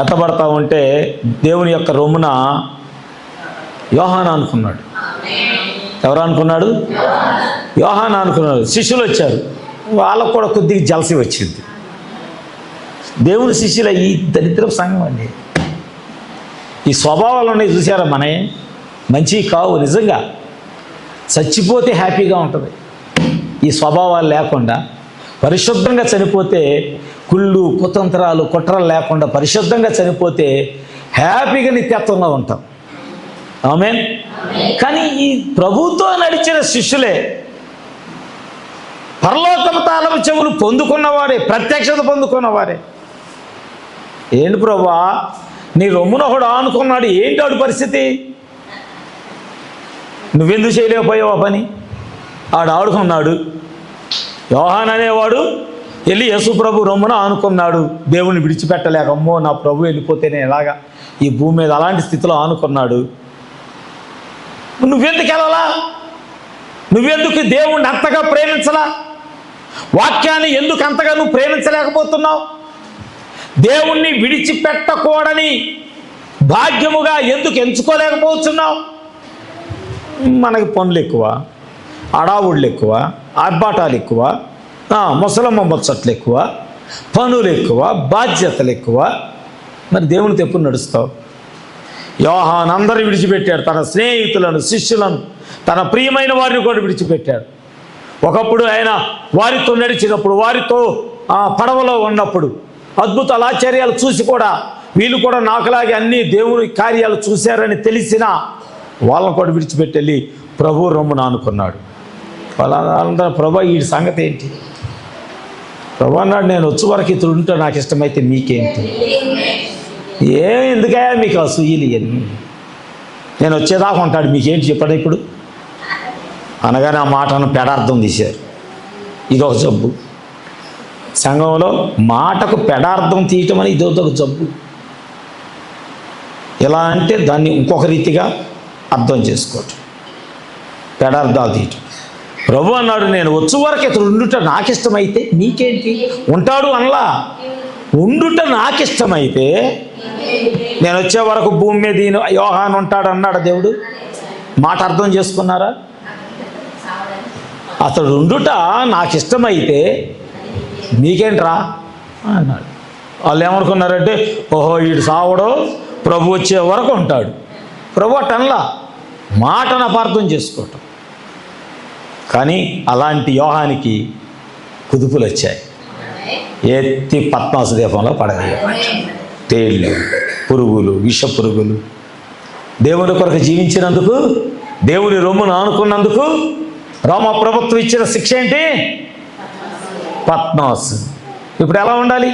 ఎత్తబడతా ఉంటే దేవుని యొక్క రొమ్మున యోహాను అనుకున్నాడు. ఎవరు అనుకున్నాడు? యోహాను అనుకున్నాడు. శిష్యులు వచ్చారు, వాళ్ళకు కూడా కొద్దిగా జలసి వచ్చింది. దేవుని శిష్యుల ఈ దరిద్రపు సంఘం అండి. ఈ స్వభావాలు ఉన్నాయి చూసారా, మనమే మంచివి కావు. నిజంగా చచ్చిపోతే హ్యాపీగా ఉంటుంది. ఈ స్వభావాలు లేకుండా పరిశుద్ధంగా చనిపోతే, కుళ్ళు కుతంత్రాలు కుట్రలు లేకుండా పరిశుద్ధంగా చనిపోతే హ్యాపీగా నిత్యత్వంగా ఉంటాం. ఆమేన్. కానీ ఈ ప్రభుతో నడిచిన శిష్యులే, పరలోకపు తాళపు చెవులు పొందుకున్నవారే, ప్రత్యక్షత పొందుకున్నవారే, ఏంటి ప్రభువా నీ రొమ్మున ఒకడు ఆనుకున్నాడు, ఏంటి వాడి పరిస్థితి, నువ్వెందుకు చేయలేకపోయావు ఆ పని? ఆడుకున్నాడు. యోహాను అనేవాడు వెళ్ళి యేసు ప్రభు రొమ్మున ఆనుకున్నాడు. దేవుని విడిచిపెట్టలేక, అమ్మో నా ప్రభు వెళ్ళిపోతే నేను ఎలాగా ఈ భూమి మీద, అలాంటి స్థితిలో ఆనుకున్నాడు. నువ్వెందుకు వెళ్ళాలా? నువ్వెందుకు దేవుణ్ణి అంతగా ప్రేమించలా? వాక్యాన్ని ఎందుకు అంతగా నువ్వు ప్రేమించలేకపోతున్నావు? దేవుణ్ణి విడిచిపెట్టకూడని భాగ్యముగా ఎందుకు ఎంచుకోలేకపోతున్నావు? మనకి పనులు ఎక్కువ, అడావుళ్ళు ఎక్కువ, ఆర్భాటాలు ఎక్కువ, ముసలమ్మ ముచ్చట్లు ఎక్కువ, పనులు ఎక్కువ, బాధ్యతలు ఎక్కువ. మరి దేవునితో ఎప్పుడు నడుస్తావు? యోహాను అందరూ విడిచిపెట్టాడు. తన స్నేహితులను, శిష్యులను, తన ప్రియమైన వారిని కూడా విడిచిపెట్టాడు. ఒకప్పుడు ఆయన వారితో నడిచినప్పుడు, వారితో పడవలో ఉన్నప్పుడు అద్భుతాలు ఆశ్చర్యాలు చూసి కూడా వీళ్ళు కూడా నాకులాగే అన్ని దేవుని కార్యాలు చూశారని తెలిసినా వాళ్ళని కూడా విడిచిపెట్టి వెళ్ళి ప్రభు రొమ్మున ఆనుకున్నాడు. వాళ్ళందరూ ప్రభు ఈ సంగతి ఏంటి? ప్రభు అన్నాడు, నేను వచ్చే వరకు ఇతడు ఉంటే నాకు ఇష్టమైతే మీకేంటి? ఎందుకయ్యా మీకు అసూయలు ఇవన్నీ? నేను వచ్చేదాకా ఉంటాడు, మీకేంటి చెప్పండి ఇప్పుడు అనగానే ఆ మాటను పెడార్థం తీశారు. ఇదొక జబ్బు సంఘంలో, మాటకు పెడార్థం తీయటం అని ఇదొక జబ్బు. ఎలా అంటే దాన్ని ఇంకొక రీతిగా అర్థం చేసుకోవటం, పెడార్థాలు తీయటం. ప్రభు అన్నాడు, నేను వచ్చే వరకు ఇతడు ఉండుట నాకు ఇష్టమైతే నీకేంటి? ఉంటాడు అనలా, ఉండుట నాకు ఇష్టమైతే నేను వచ్చే వరకు భూమి మీద యోహాను ఉంటాడు అన్నాడు దేవుడు. మాట అర్థం చేసుకున్నారా? అతడు ఉండుట నాకు ఇష్టమైతే నీకేంట్రా అన్నాడు. వాళ్ళు ఏమనుకున్నారంటే, ఓహో వీడు సావడో ప్రభు వచ్చే వరకు ఉంటాడు. ప్రభు అటన్లా, మాటను అపార్థం చేసుకోవటం. కానీ అలాంటి యోహానికి కుదుపులు వచ్చాయి. ఎత్తి పద్మాసు దీపంలో పడవేయబడ్డాడు. తేళ్ళు, పురుగులు, విష పురుగులు. దేవుని కొరకు జీవించినందుకు, దేవుని రొమ్మును ఆనుకున్నందుకు రోమ ప్రభుత్వం ఇచ్చిన శిక్ష ఏంటి? పద్మాసు. ఇప్పుడు ఎలా ఉండాలి?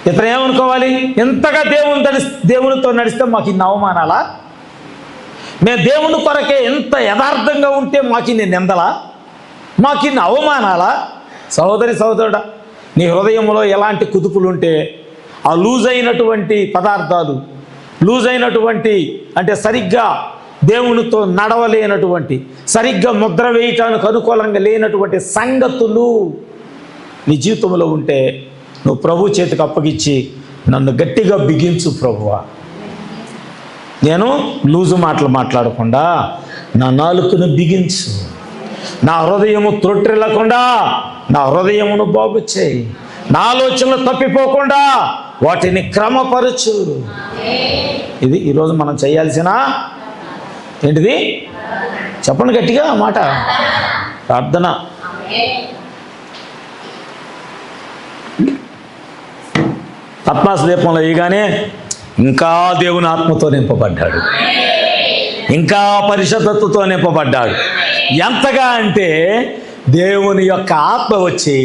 ఇతను ఏమనుకోవాలి? ఎంతగా దేవునితో నడిస్తే మాకు ఇన్ని అవమానాలా? మేము దేవుని కొరకే ఎంత యథార్థంగా ఉంటే మాకు ఇన్ని నిందలా, మాకు ఇన్ని అవమానాలా? సహోదరుడా, నీ హృదయంలో ఎలాంటి కుదుపులు ఉంటే ఆ లూజ్ అయినటువంటి పదార్థాలు, లూజ్ అయినటువంటి అంటే సరిగ్గా దేవునితో నడవలేనటువంటి, సరిగ్గా ముద్ర వేయటానికి అనుకూలంగా లేనటువంటి సంగతులు నీ జీవితంలో ఉంటే నువ్వు ప్రభు చేతికి అప్పగించి, నన్ను గట్టిగా బిగించు ప్రభువా, నేను లూజు మాటలు మాట్లాడకుండా నా నాలుకను బిగించు, నా హృదయము త్రొట్టిల్లకుండా నా హృదయమును బాగు చేయి, నా ఆలోచనలు తప్పిపోకుండా వాటిని క్రమపరచు. ఇది ఈరోజు మనం చేయాల్సిన ఏంటిది? చెప్పండి గట్టిగా మాట, ప్రార్థన. పద్మాస దీపంలో వేయగానే ఇంకా దేవుని ఆత్మతో నింపబడ్డాడు, ఇంకా పరిశుద్ధతతో నింపబడ్డాడు. ఎంతగా అంటే దేవుని యొక్క ఆత్మ వచ్చి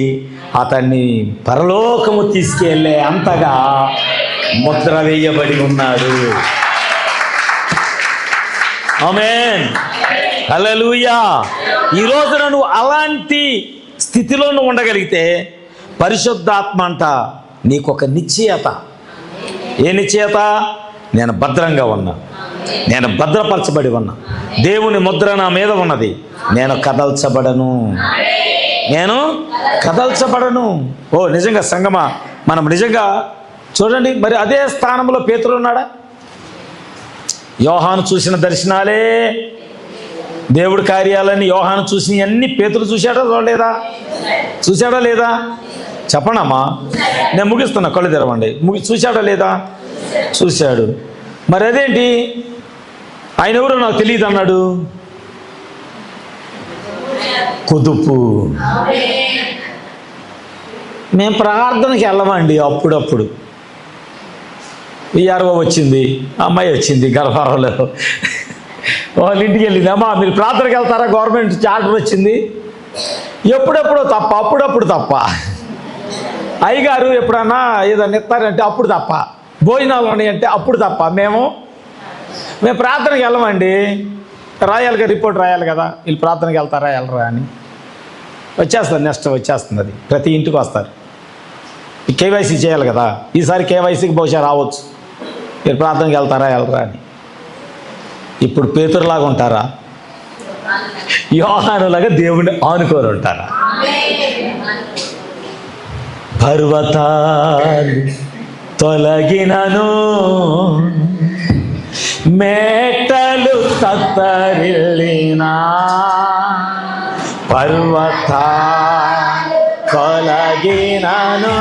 అతన్ని పరలోకము తీసుకెళ్ళే అంతగా ముద్ర వేయబడి ఉన్నాడు. ఆమేన్, హల్లెలూయా. ఈ రోజున నువ్వు అలాంటి స్థితిలో నువ్వు ఉండగలిగితే పరిశుద్ధాత్మ అంట నీకు ఒక నిశ్చయత. ఏ నిశ్చయత? నేను భద్రంగా ఉన్నా, నేను భద్రపరచబడి ఉన్నా, దేవుని ముద్ర నా మీద ఉన్నది, నేను కదల్చబడను, నేను కదల్చబడను. ఓ నిజంగా సంగమా, మనం నిజంగా చూడండి, మరి అదే స్థానంలో పేతురు ఉన్నాడా? యోహాను చూసిన దర్శనాలే, దేవుడి కార్యాలని యోహాను చూసిన అన్ని పేతురు చూశాడా చూడలేదా? చూశాడా లేదా? చెప్పండమ్మా, నేను ముగిస్తున్నా, కళ్ళు తెరవండి. చూశాడా లేదా? చూశాడు. మరి అదేంటి ఆయన ఎవరో నాకు తెలియదు అన్నాడు? కుదుపు. మేము ప్రార్థనకి వెళ్ళమండి అప్పుడప్పుడు. ఈఆర్ఓ వచ్చింది, అమ్మాయి వచ్చింది గర్భారంలో, వాళ్ళ ఇంటికి వెళ్ళింది, అమ్మా మీరు ప్రార్థనకి వెళ్తారా, గవర్నమెంట్ చార్టర్ వచ్చింది. ఎప్పుడెప్పుడో తప్ప, అప్పుడప్పుడు తప్ప. అయ్యగారు ఎప్పుడన్నా ఏదన్నా ఇస్తారంటే అప్పుడు తప్ప, భోజనాలు ఉన్నాయంటే అప్పుడు తప్ప. మేము ప్రార్థనకి వెళ్ళమండి. రాయాలిగా, రిపోర్ట్ రాయాలి కదా, వీళ్ళు ప్రార్థనకి వెళ్తారా వెళ్ళరా అని. వచ్చేస్తుంది, నెక్స్ట్ వచ్చేస్తుంది, అది ప్రతి ఇంటికి వస్తారు. కేవైసీ చేయాలి కదా, ఈసారి కేవైసీకి బహుశా రావచ్చు, మీరు ప్రార్థనకి వెళ్తారా వెళ్ళరా అని. ఇప్పుడు పేతురులాగా ఉంటారా? యోహానులాగా దేవుడిని ఆనుకోరు ఉంటారా? పర్వతాలు తొలగినను, మేటలు తత్తరిల్లినా, పర్వతాలు తొలగినను,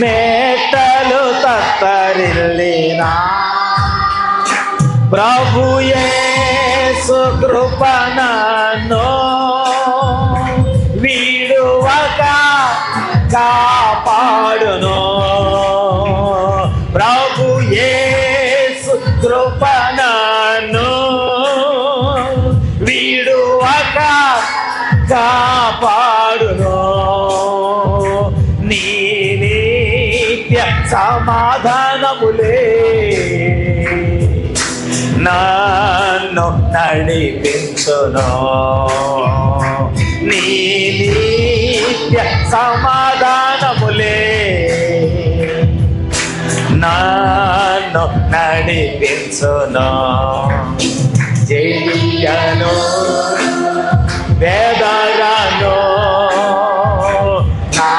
మేటలు తత్తరిల్లినా, ప్రభు యేసు కృప నన్ను వీడువక కాపాడును, ప్రభు యేసు కృప నన్ను వీడువక కాపాడును, నీ నిత్య సమాధానములే నన్ను నడిపించును, నీ నిత్య సమాధానములే నన్ను నడిపించును. జయను వేదరను నా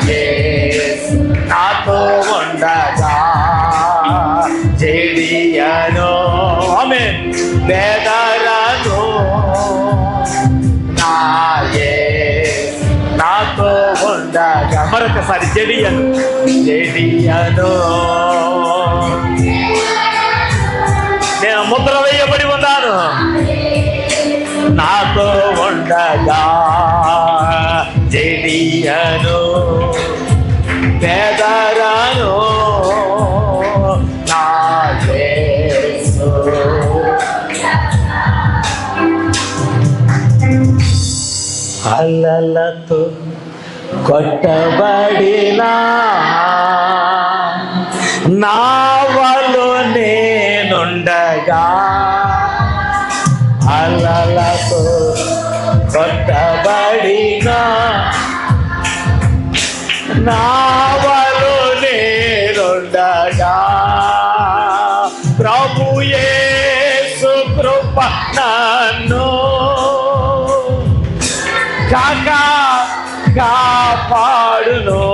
యేసు నాతో ఉండగా, జయను ఆమేన్, వేదరను నా యేసు నాతో ఉండగా. మరొకసారి జడియను, జడియను నేను ముద్ర వేయబడి ఉన్నాను, నాతో ఉండగా, జడియను పేదరాను నా యేసు. అలలతో కొట్టబడినా నావలో నేనుండగా, అలలతో కొట్టబడినా నావలో నేనుండగా, ప్రభు కాక కాపాడును.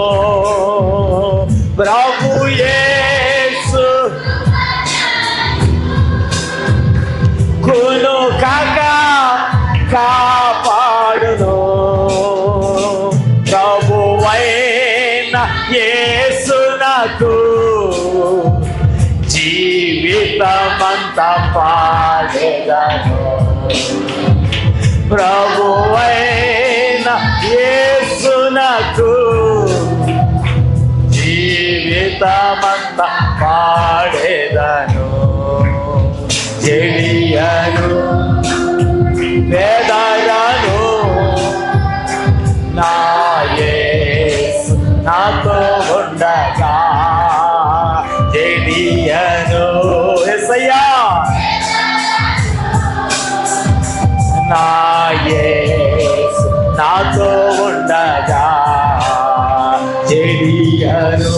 ప్రభు యేసు కును కాక కాపాడును. ప్రభువైన యేసు నాకు జీవితమంతా పాడెదను. ప్రభువైన యేసు నాకు జీవితమంతా పాడెదను. జడియను బెదరను, నా యేసు నాతో ఉండగా. జడియను యేసయ్యా, నా యేసు నాతో ఉండగా. జడియను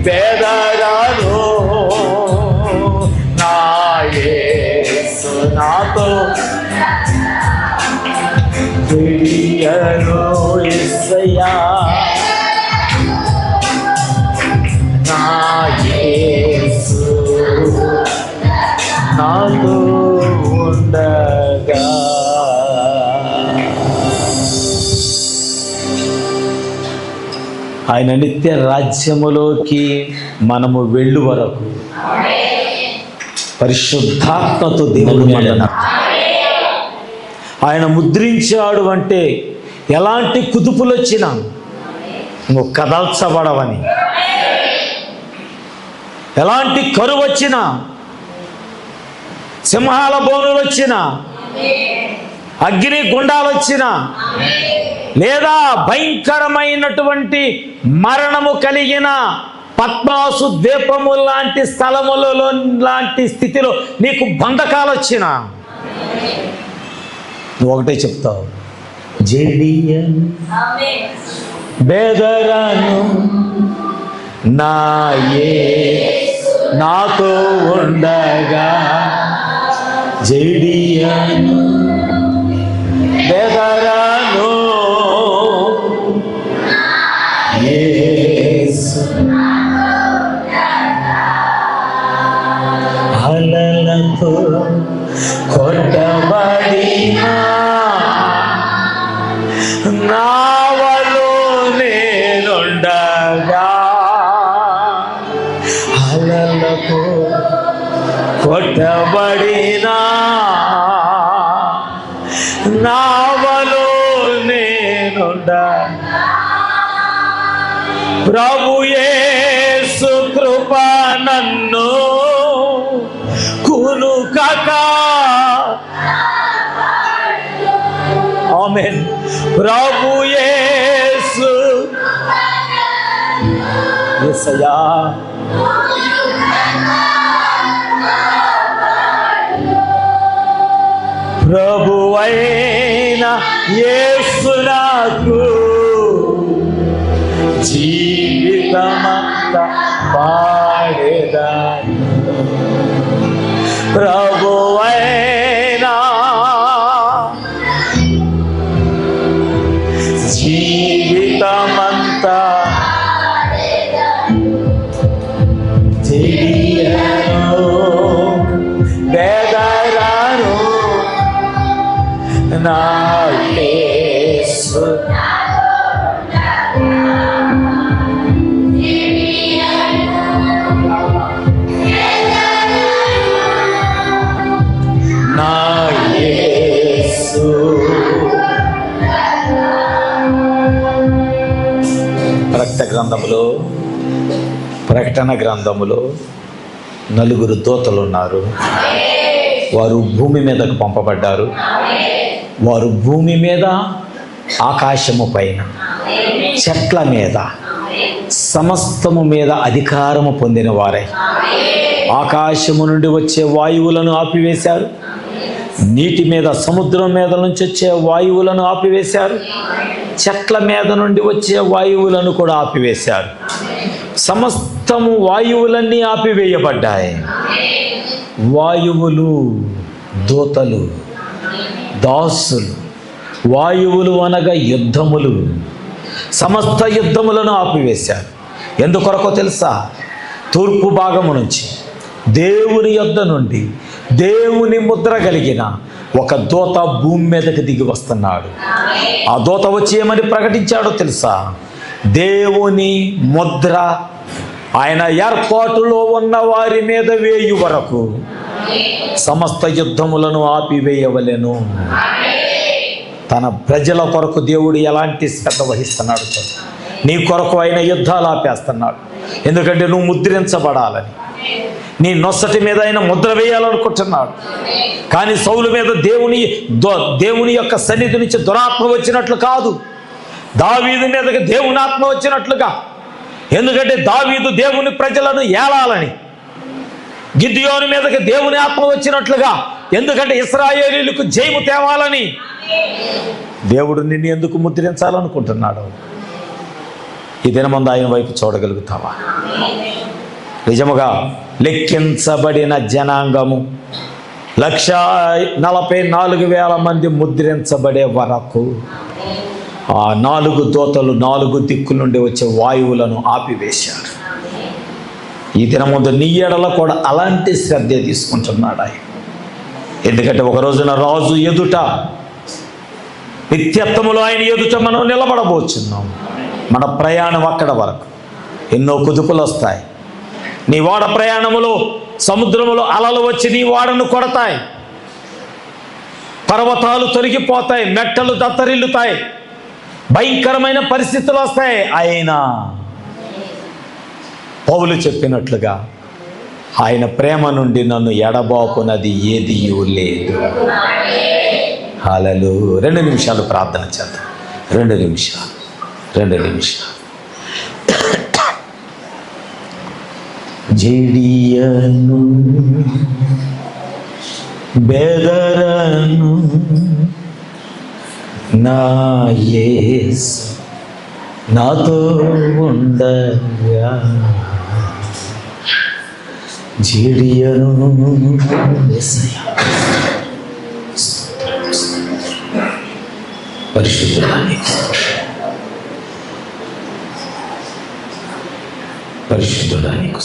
బెదరను, నా యేసు నాతో. జడియను యేసయ్యా, నా యేసు నాతో ఉండగా. ఆయన నిత్య రాజ్యములోకి మనము వెళ్ళు వరకు పరిశుద్ధాత్మతో దేవుడు మనల్ని ఆయన ముద్రించాడు. అంటే ఎలాంటి కుదుపులు వచ్చినా నువ్వు కదల్చబడవని, ఎలాంటి కరువు వచ్చినా, సింహాల బోనులు వచ్చినా, అగ్ని గుండాలు వచ్చినా, లేదా భయంకరమైనటువంటి మరణము కలిగిన పద్మాసు ద్వీపము లాంటి స్థలములలో లాంటి స్థితిలో నీకు బంధకాలు వచ్చినా నువ్వు ఒకటే చెప్తావు, జడియను బెదరను, నా యేసు నాతో ఉండగా. జడియను బెదరను, యేసు అలలతో కొట్టబడినా నావలో నేనుండగా. అలలతో కొట్టబడినా నావలో నేనుండగా. ప్రభు యేసు కృప నన్ను కునుకక. ఆమేన్. ప్రభు యేసు యేసయ్యా, ప్రభువైన యేసు నాకు జీవితమంతా పాడెదను. ప్రభువైన జీవితమంతా జడియను బెదరను, నా యేసు నా యేసు. ప్రకటన గ్రంథములో నలుగురు దూతలు ఉన్నారు. వారు భూమి మీదకు పంపబడ్డారు. వారు భూమి మీద, ఆకాశము పైన, చెట్ల మీద, సమస్తము మీద అధికారము పొందిన వారై ఆకాశము నుండి వచ్చే వాయువులను ఆపివేశారు. నీటి మీద, సముద్రం మీద నుంచి వచ్చే వాయువులను ఆపివేశారు. చెట్ల మీద నుండి వచ్చే వాయువులను కూడా ఆపివేశారు. సమస్తము వాయువులన్నీ ఆపివేయబడ్డాయి. వాయువులు, దూతలు, దాసులు వాయువులు అనగా యుద్ధములు, సమస్త యుద్ధములను ఆపివేశారు. ఎందుకొరకో తెలుసా? తూర్పు భాగము నుంచి దేవుని యొద్ద నుండి దేవుని ముద్ర కలిగిన ఒక దూత భూమి మీదకి దిగి వస్తున్నాడు. ఆ దూత వచ్చి ఏమని ప్రకటించాడో తెలుసా? దేవుని ముద్ర ఆయన ఏర్పాటులో ఉన్న వారి మీద వేయు వరకు సమస్త యుద్ధములను ఆపివేయవలెను. తన ప్రజల కొరకు దేవుడు ఎలాంటి శ్రద్ధ వహిస్తున్నాడు చూడు. నీ కొరకు ఆయన యుద్ధాలు ఆపేస్తున్నాడు. ఎందుకంటే నువ్వు ముద్రించబడాలని. నీ నొసటి మీద ఆయన ముద్ర వేయాలనుకుంటున్నాడు. కానీ సౌలు మీద దేవుని యొక్క సన్నిధి నుంచి దురాత్మ వచ్చినట్లు కాదు, దావీదు మీదకి దేవుని ఆత్మ వచ్చినట్లుగా. ఎందుకంటే దావీదు దేవుని ప్రజలను ఏలాలని. గిద్యోను మీదకి దేవుని ఆత్మ వచ్చినట్లుగా, ఎందుకంటే ఇశ్రాయేలీయులకు జయము తేవాలని. దేవుడు నిన్ను ఎందుకు ముద్రించాలనుకుంటున్నాడు? ఈ దినమందు ఆయన వైపు చూడగలుగుతావా? నిజముగా లెక్కించబడిన జనాంగము 1,44,000 మంది ముద్రించబడే వరకు ఆ 4 దూతలు 4 దిక్కుల నుండి వచ్చే వాయువులను ఆపివేశారు. ఈ దినముందు నీ ఎడల కూడా అలాంటి శ్రద్ధ తీసుకుంటున్నాడు ఆయన. ఎందుకంటే ఒక రోజున రాజు ఎదుట, నిత్యత్వములో ఆయన ఎదుట మనం నిలబడబోచున్నాం. మన ప్రయాణం అక్కడ వరకు ఎన్నో కుదుపులు వస్తాయి. నీ ఓడ ప్రయాణములో సముద్రములో అలలు వచ్చి నీ ఓడను కొడతాయి, పర్వతాలు తొలగిపోతాయి, మెట్టలు దత్తరిల్లుతాయి, భయంకరమైన పరిస్థితులు వస్తాయి. అయినా పౌలు చెప్పినట్లుగా ఆయన ప్రేమ నుండి నన్ను ఎడబాపునది ఏదియూ లేదు. హల్లెలూయా. 2 నిమిషాలు ప్రార్థన చేద్దాం. 2 నిమిషాలు. జడియను బెదరను నా యేసు నాతో ఉండగా, జడియను పరిశుద్ధుడా నీకు